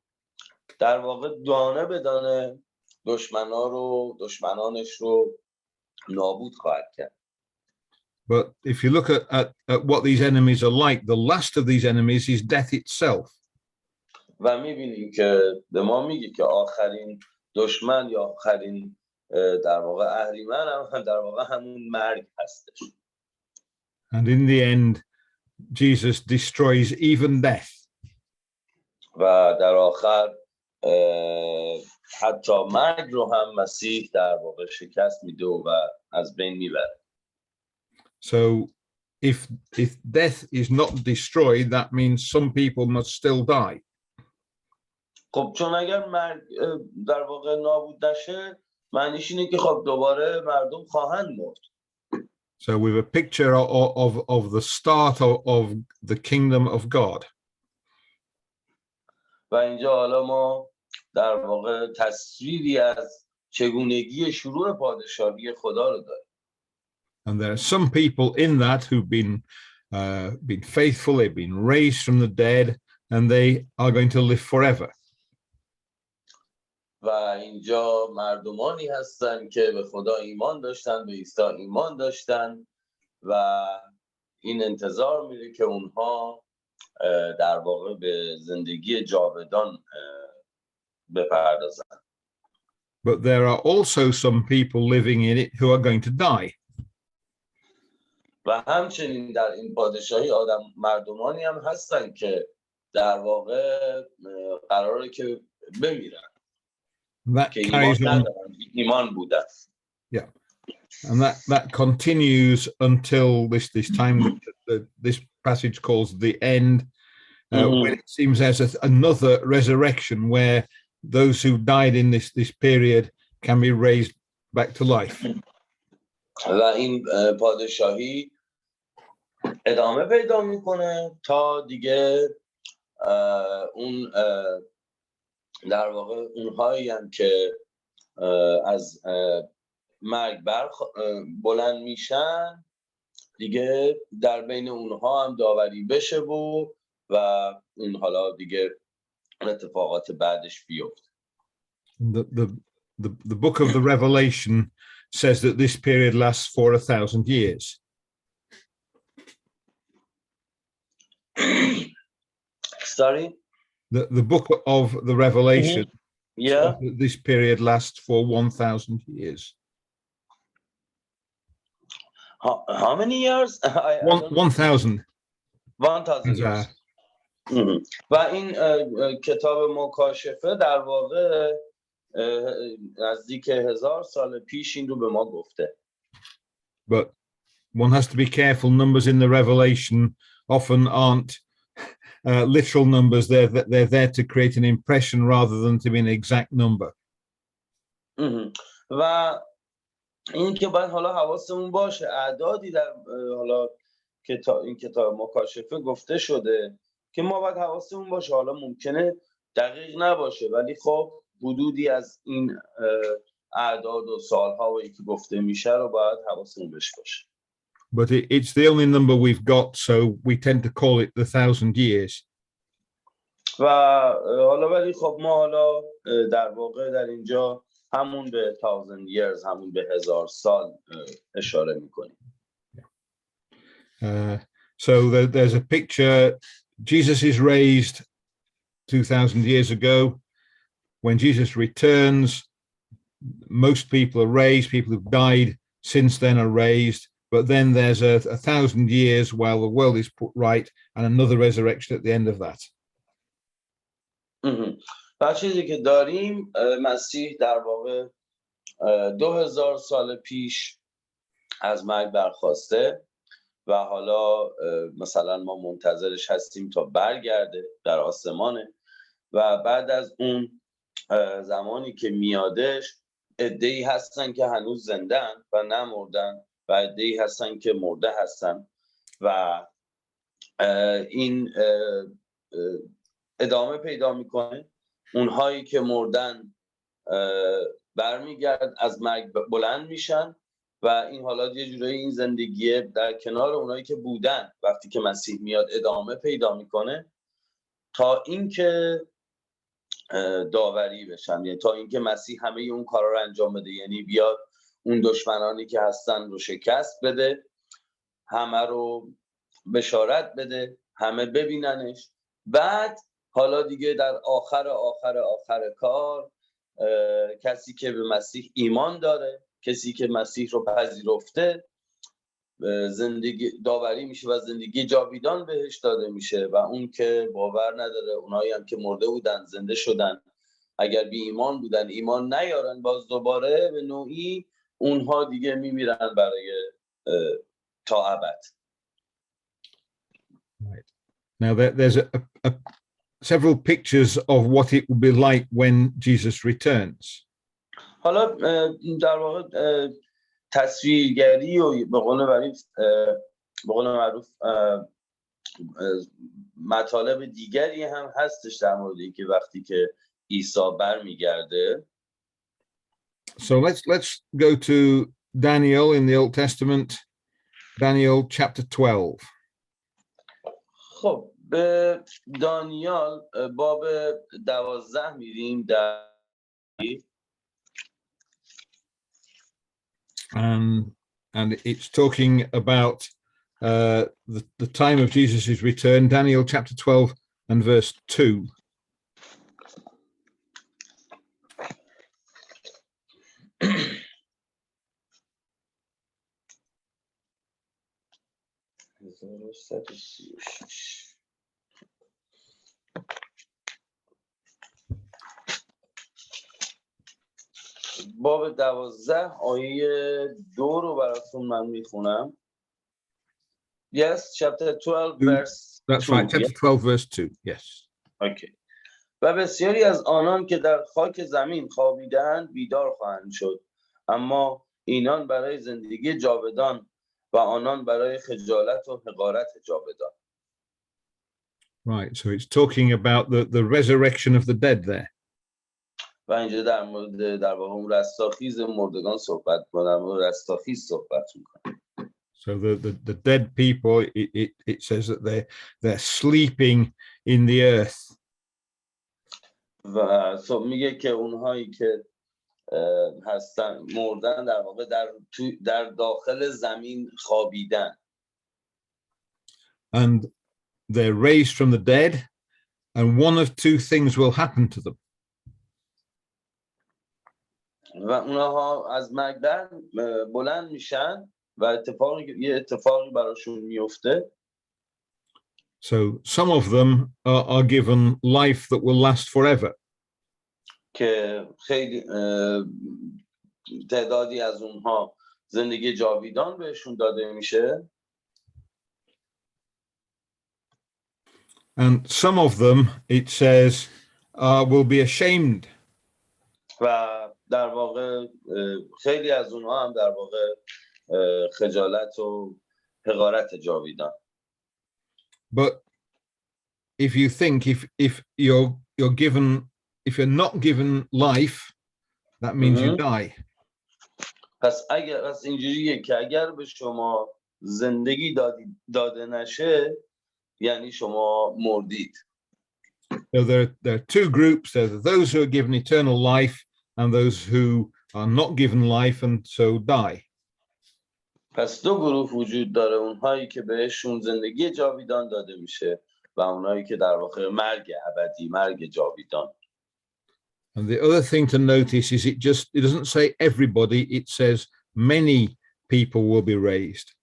در واقع دانه به دانه دشمنانش رو نابود خواهد کرد. But if you look at what these enemies are like, the last of these enemies is death itself. و میبینیم که به ما میگه که آخرین دشمن یا آخرین در واقع اهریمن هم در واقع همون مرگ هستش. And in the end, Jesus destroys even death. و در آخر حتی مرگ رو هم مسیح در واقع شکست میده و از بین میبره. So if death is not destroyed, that means some people must still die. خب چون اگر مرگ در واقع نابود نشه، معنیش اینه که خب دوباره مردم خواهند مرد. So with a picture of the start of the kingdom of God. و اینجا حالا ما در واقع تصویری از چگونگی شروع پادشاهی خدا رو داریم. And there are some people in that who've been faithful, they've been raised from the dead, and they are going to live forever. و اینجا مردمانی هستن که به خدا ایمان داشتن، به عیسی ایمان داشتن و این انتظار میره که اونها در واقع به زندگی جاودان بپردازن. But there are also some people living in it who are going to die. و همچنین در این پادشاهی مردمانی هم هستن که در واقع قراره که بمیرن. That carries on. ایمان بودن. Yeah, and that continues until this time that this passage calls the end, when it seems there's another resurrection where those who died in this period can be raised back to life. و این پادشاهی ادامه پیدا میکنه تا دیگه اون در واقع اونهایی هم که از مرگ بلند میشن دیگه در بین اونها هم داوری بشه و اون حالا دیگه اتفاقات بعدش بیفته. The book of the Revelation says that this period lasts for 1,000 years. Sorry? The book of the Revelation Yeah. says that this period lasts for 1,000 years. How many years? 1,000. 1,000 years. و این کتاب مکاشفه در واقع نزدیک 1000 سال پیش این رو به ما گفته. But one has to be careful. Numbers in the Revelation often aren't literal numbers. They're there to create an impression rather than to be an exact number. و این که باید حالا حواسمون باشه اعدادی در حالا این کتاب مکاشفه گفته شده که ما باید حواسمون باشه، حالا ممکنه دقیق نباشه ولی خب حدودی از این اعداد و سالها و که گفته میشه رو باید حواسمون بهش باشه. But it's the only number we've got, so we tend to call it the 1000 years. و حالا ولی خب ما حالا در واقع در اینجا همون به 1000 years، همون به 1000 سال اشاره میکنیم. So there's a picture. Jesus is raised 2000 years ago. When Jesus returns, most people are raised. People who've died since then are raised. But then there's 1000 years while the world is put right, and another resurrection at the end of that. و چیزی که داریم مسیح در واقع 2000 سال پیش از مرگ برخاسته و حالا مثلا ما منتظرش هستیم تا برگرده در آسمانه و بعد از اون زمانی که میادش عده‌ای هستن که هنوز زنده‌اند و نمردن و عده‌ای هستن که مرده هستن و این ادامه پیدا میکنه. اونهایی که مردن برمیگرد از مرگ بلند میشن و این حالا یه جورایی این زندگی در کنار اونایی که بودن وقتی که مسیح میاد ادامه پیدا میکنه تا اینکه داوری بشن، یعنی تا اینکه مسیح همه اون کارا رو انجام بده، یعنی بیاد اون دشمنانی که هستن رو شکست بده، همه رو بشارت بده، همه ببیننش. بعد حالا دیگه در آخر کار کسی که به مسیح ایمان داره، کسی که مسیح رو پذیرفته، زندگی داوری میشه و زندگی جاویدان بهش داده میشه و اون که باور نداره، اونایی هم که مرده بودن زنده شدن، اگر بی ایمان بودن ایمان نیارن، باز دوباره به نوعی اونها دیگه میمیرن برای تا ابد. Now there's several pictures of what it will be like when Jesus returns. حالا در واقع تصویرگری و به قول معروف مطالب دیگری هم هستش در مورد اینکه وقتی که عیسی برمیگرده. So let's go to Daniel in the Old Testament, Daniel chapter 12. خب به دانیال باب 12 میریم. در and it's talking about the time of Jesus' return, Daniel chapter 12 and verse 2. باب 12 آیه 2 رو براتون من میخونم. Yes, chapter 12 verse 2. That's right, chapter 12 verse 2. Yes. Okay. و بسیاری از آنان که در خاک زمین خوابیدند بیدار خواهند شد، اما اینان برای زندگی جاودان و آنان برای خجالت و حقارت جاودان. Right, so it's talking about the resurrection of the dead there. و اینجا در مورد در واقع اون رستاخیز مردگان صحبت کنم و رستاخیز صحبت میکنم. So the dead people, it says that they're sleeping in the earth. و میگه که اونهایی که هستن مردن در واقع در داخل زمین خوابیدن. And they're raised from the dead, and one of two things will happen to them. و اونها از مرگ بلند میشن و یه اتفاقی براشون میفته. So some of them are given life that will last forever. که خیلی تعدادی از اونها زندگی جاویدان بهشون داده میشه. And some of them, it says, will be ashamed. و در واقع خیلی از اونها هم در واقع خجالت و حقارت جاویدان. But if you think if you're given, if you're not given life, that means you die. پس اگر از اینجوریه که اگر به شما زندگی داده نشه یعنی شما مردید. So there are two groups. There are those who are given eternal life and those who are not given life and so die. پس دو گروه وجود داره، اونهایی که بهشون زندگی جاویدان داده میشه و اونهایی که در واقع مرگ ابدی، مرگ جاویدان. And the other thing to notice is it doesn't say everybody, it says many people will be raised.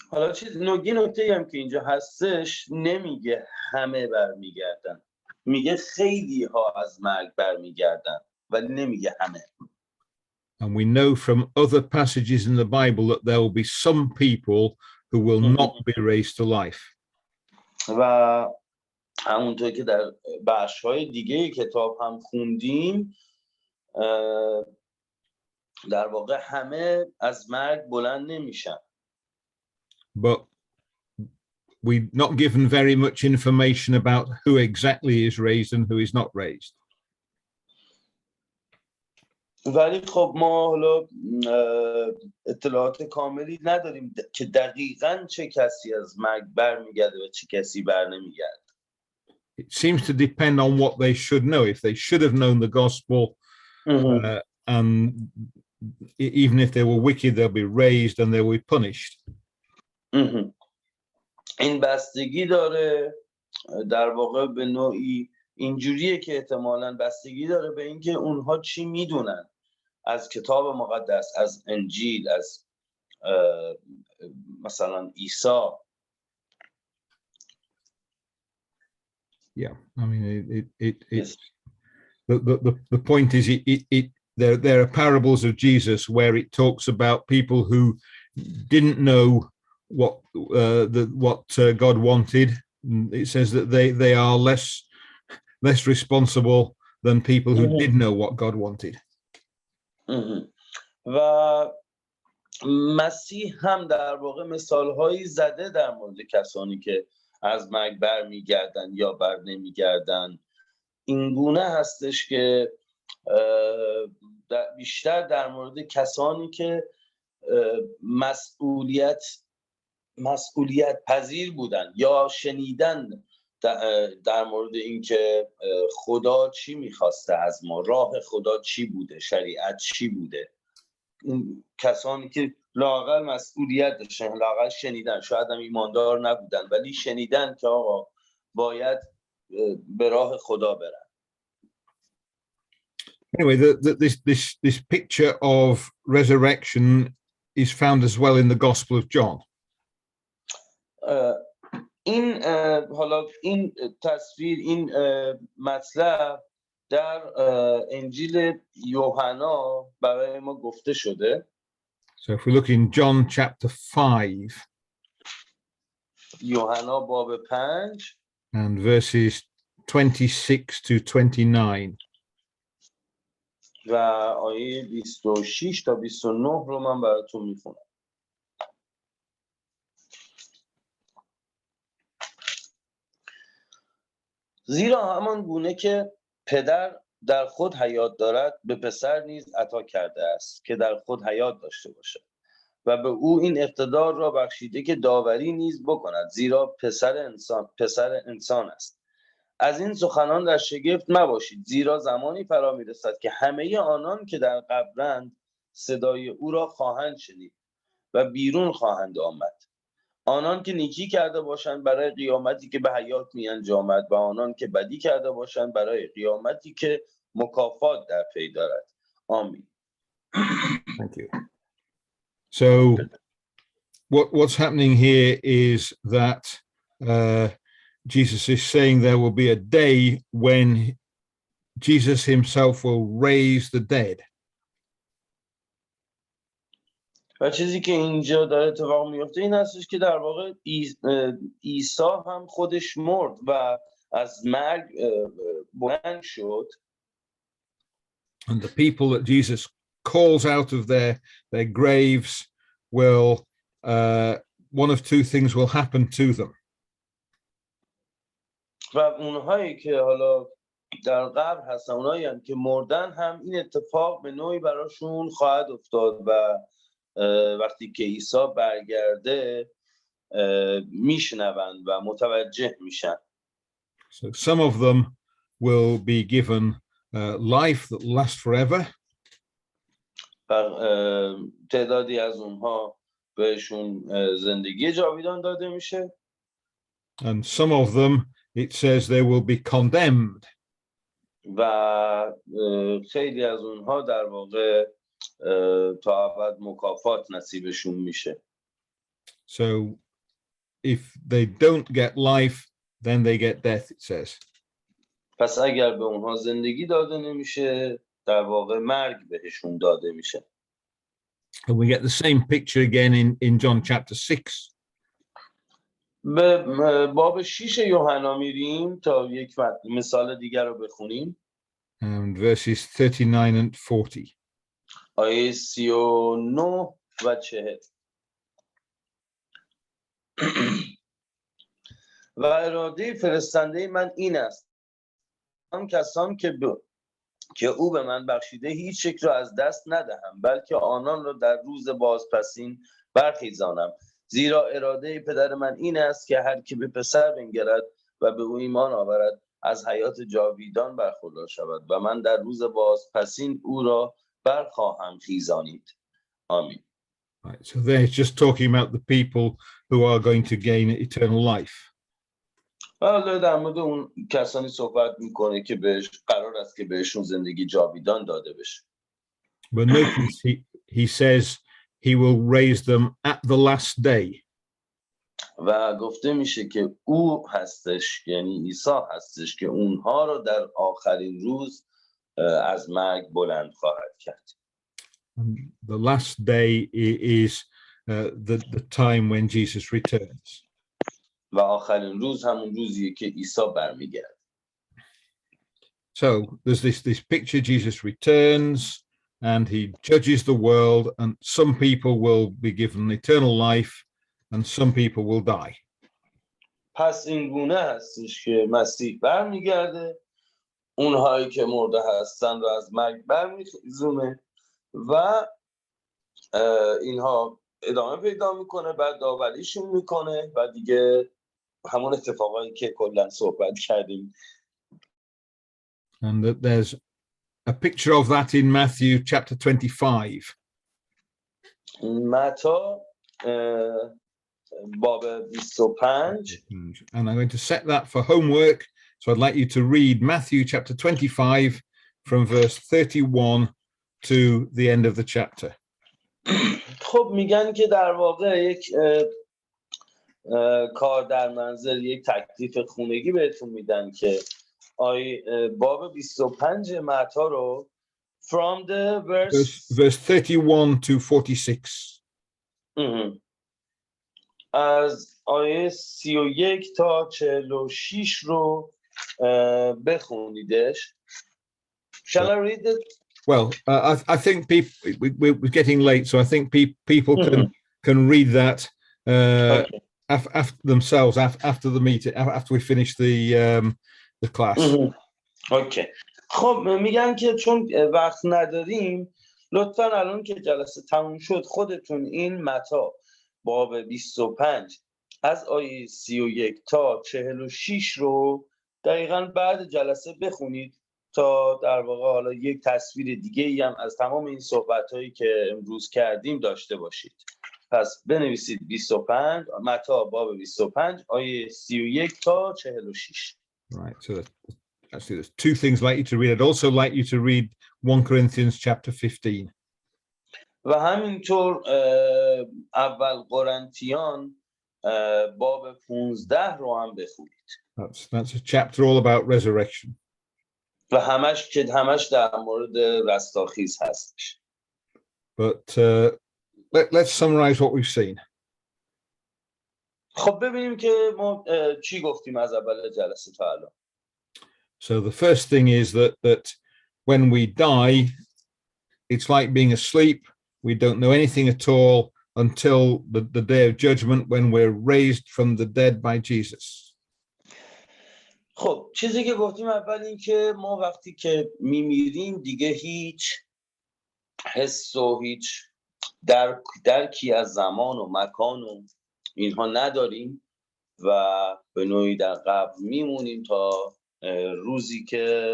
حالا نکته هم که اینجا هستش نمیگه همه برمیگردن، میگه خیلی ها از مرگ برمیگردن ولی نمیگه همه. And we know from other passages in the Bible that there will be some people who will not be raised to life. و همونطور که در بخش‌های دیگه کتاب هم خوندیم در واقع همه از مرگ بلند نمیشن. But we're not given very much information about who exactly is raised and who is not raised. ولی خب ما حالا اطلاعات کاملی نداریم که دقیقاً چه کسی از مرگ برمیگرده و چه کسی بر نمیگرده. It seems to depend on what they should know. If they should have known the gospel, and even if they were wicked, they'll be raised and they will be punished. این بستگی داره در واقع به نوعی اینجوریه که احتمالاً بستگی داره به اینکه اونها چی میدونن از کتاب مقدس، از انجیل، از مثلا عیسی. Yeah, I mean, the point is, there are parables of Jesus where it talks about people who didn't know what God wanted. It says that they are less responsible than people who did know what God wanted. و مسیح هم در واقع مثالهایی زده در مورد کسانی که از مرگ برمیگردن یا بر نمیگردن. این گونه هستش که بیشتر در مورد کسانی که مسئولیت پذیر بودن یا شنیدن در مورد اینکه خدا چی میخواسته از ما، راه خدا چی بوده، شریعت چی بوده. این کسانی که لااقل مسئولیت داشتن، لااقل شنیدن، شاید هم ایماندار نبودن ولی شنیدن که آقا باید به راه خدا برن. Anyway, this picture of resurrection is found as well in the Gospel of John. این حالا این تصویر، این مطلب در انجیل یوحنا برای ما گفته شده. So if we look in John chapter 5 یوحنا باب 5 and verses 26 to 29. و آیه 26 تا 29 رو من براتون میخونم. زیرا همان گونه که پدر در خود حیات دارد به پسر نیز عطا کرده است که در خود حیات داشته باشد و به او این اقتدار را بخشیده که داوری نیز بکند، زیرا پسر انسان است. از این سخنان در شگفت مباشید، زیرا زمانی فرا میرسد که همه آنان که در قبرند صدای او را خواهند شنید و بیرون خواهند آمد. آنان که نیکی کرده باشند برای قیامتی که به حیات می انجامد و آنان که بدی کرده باشند برای قیامتی که مکافات در پی دارد. آمین. Thank you. So what's happening here is that Jesus is saying there will be a day when Jesus himself will raise the dead. و چیزی که اینجا داره اتفاق میفته این هستش که در واقع عیسی هم خودش مرد و از مرگ بلند شد. And the people that Jesus calls out of their graves will, one of two things will happen to them. و اونهایی که حالا در قبر هستن، اونهایی هم که مردن، هم این اتفاق به نوعی براشون خواهد افتاد و وقتی که عیسی برگرده میشنوند و متوجه میشن. So some of them will be given life that lasts forever. تعدادی از اونها بهشون زندگی جاویدان داده میشه. And some of them, it says they will be condemned. و خیلی از اونها در واقع تا ابد مکافات نصیبشون میشه. So if they don't get life, then they get death, it says. پس اگر به اونها زندگی داده نمیشه، در واقع مرگ بهشون داده میشه. And we get the same picture again in John chapter 6. به باب 6 یوحنا میریم تا یک مثال دیگر رو بخونیم. And verses 39 and 40. آیه 39 و 40. و اراده فرستنده من این است آن کسان که او به من بخشیده هیچ یک را از دست ندهم، بلکه آنان را در روز بازپسین برخیزانم. زیرا اراده پدر من این است که هر کی به پسر بنگرد و به او ایمان آورد از حیات جاویدان برخوردار شود و من در روز بازپسین او را برخواهم خیزانید. آمین. Right, so they're just talking about the people who are going to gain eternal life. حالا در مورد اون کسانی صحبت میکنه که قرار است که بهشون زندگی جاویدان داده بشه. But notice he says he will raise them at the last day. و گفته میشه که او هستش، یعنی عیسی هستش که اونها رو در آخرین روز از مرگ بلند خواهد کرد. The last day is the time when Jesus returns. و آخرین روز همون روزیه که عیسی برمیگرده. So there's this picture, Jesus returns and he judges the world, and some people will be given eternal life and some people will die. پس این گونه هستش که مسیح برمیگرده، اونهایی که مرده هستن رو از مرگ برمیخیزونه و اینها ادامه پیدا میکنه، بعد داوریشون میکنه و دیگه همون اتفاقایی که کلا صحبت کردیم. And there's a picture of that in Matthew chapter 25. متی باب 25. And I'm going to set that for homework. So I'd like you to read Matthew chapter 25 from verse 31 to the end of the chapter. خب میگن که در واقع یک کار در منزل، یک تکلیف خونگی بهتون میدن که باب 25 متی رو from the verse 31 to 46. از آیه 31 تا 46 رو بخونیدش. Shall I read it? Well, I think we're getting late, so I think people can read that Okay. after themselves after the meeting, after we finish the class. Okay. خب میگن که چون وقت نداریم، لطفاً الان که جلسه تموم شد خودتون این متی باب 25 از آیه 31 تا 46 رو دقیقاً بعد جلسه بخونید تا در واقع حالا یک تصویر دیگه ای هم از تمام این صحبت‌هایی که امروز کردیم داشته باشید. پس بنویسید 25 متی باب 25 آیه 31 تا 46. Right, so actually there's two things I'd like you to read. I'd also like you to read 1 Corinthians chapter 15. و همینطور اول قرنتیان باب 15 رو هم بخونید. That's a chapter all about resurrection. و همش در مورد رستاخیز هستش. But let's summarize what we've seen. خب ببینیم که ما چی گفتیم از اول جلسه تا الان. So the first thing is that when we die, it's like being asleep. We don't know anything at all until the day of judgment when we're raised from the dead by Jesus. خب چیزی که گفتیم اول این که ما وقتی که میمیریم دیگه هیچ حس و هیچ درکی از زمان و مکان و اینها نداریم و به نوعی در قبر میمونیم تا روزی که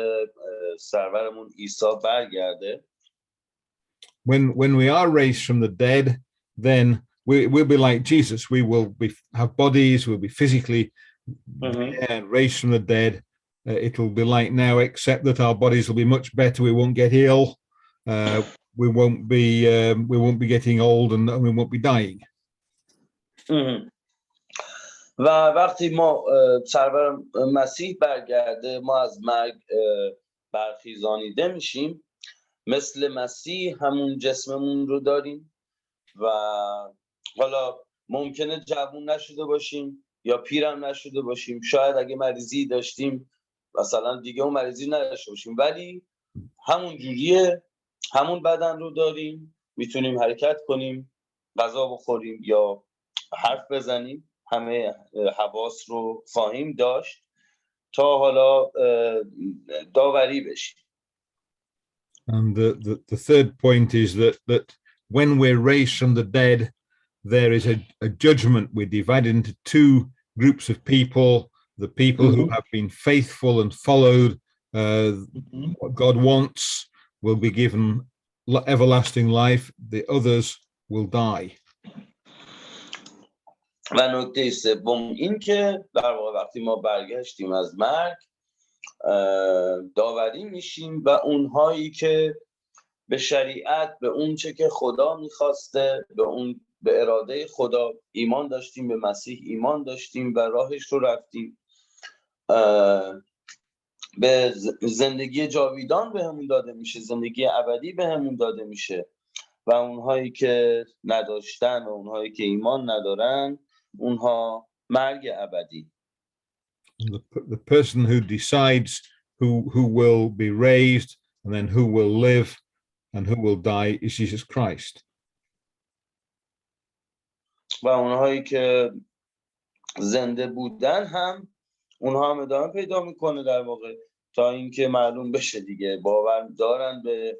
سرورمون عیسی برگرده. When we are raised from the dead, then we'll be like Jesus. We will have bodies. We'll be physically raised from the dead. It will be like now, except that our bodies will be much better. We won't get ill. We won't be getting old, and we won't be dying. و وقتی ما سرور مسیح برگرده ما از مرگ برخیزانیده میشیم، مثل مسیح همون جسممون رو داریم و حالا ممکنه جوون نشده باشیم یا پیرم نشده باشیم، شاید اگه مریضی داشتیم مثلا دیگه اون مریضی نداشته باشیم، ولی همون جوریه، همون بدن رو داریم، میتونیم حرکت کنیم، غذا بخوریم یا حرف بزنیم، همه حواس رو خواهیم داشت تا حالا داوری بشیم. And the third point is that when we're raised from the dead, there is a judgment. We're divided into two groups of people: the people who have been faithful and followed what God wants will be given everlasting life. The others will die. و نکته سوم این که در واقع وقتی ما برگشتیم از مرگ داوری میشیم و اونهایی که به شریعت، به اون چه که خدا میخواسته، به اراده خدا ایمان داشتیم، به مسیح ایمان داشتیم و راهش رو رفتیم، به زندگی جاویدان بهمون داده میشه، زندگی ابدی بهمون داده میشه و اونهایی که نداشتن و اونهایی که ایمان ندارن اونها مرگ ابدی. The person who decides who will be raised and then who will live and who will die is Jesus Christ. و اونهایی که زنده بودن هم اونها هم ادامه پیدا میکنه در واقع تا اینکه معلوم بشه دیگه باور دارن به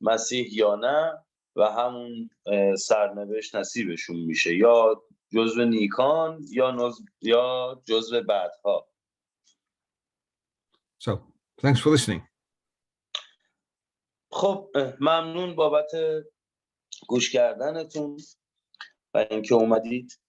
مسیح یا نه و همون سرنوشت نصیبشون میشه، یا جزو نیکان یا جزو بدها. So, thanks for listening. خب ممنون بابت گوش کردنتون و اینکه اومدید.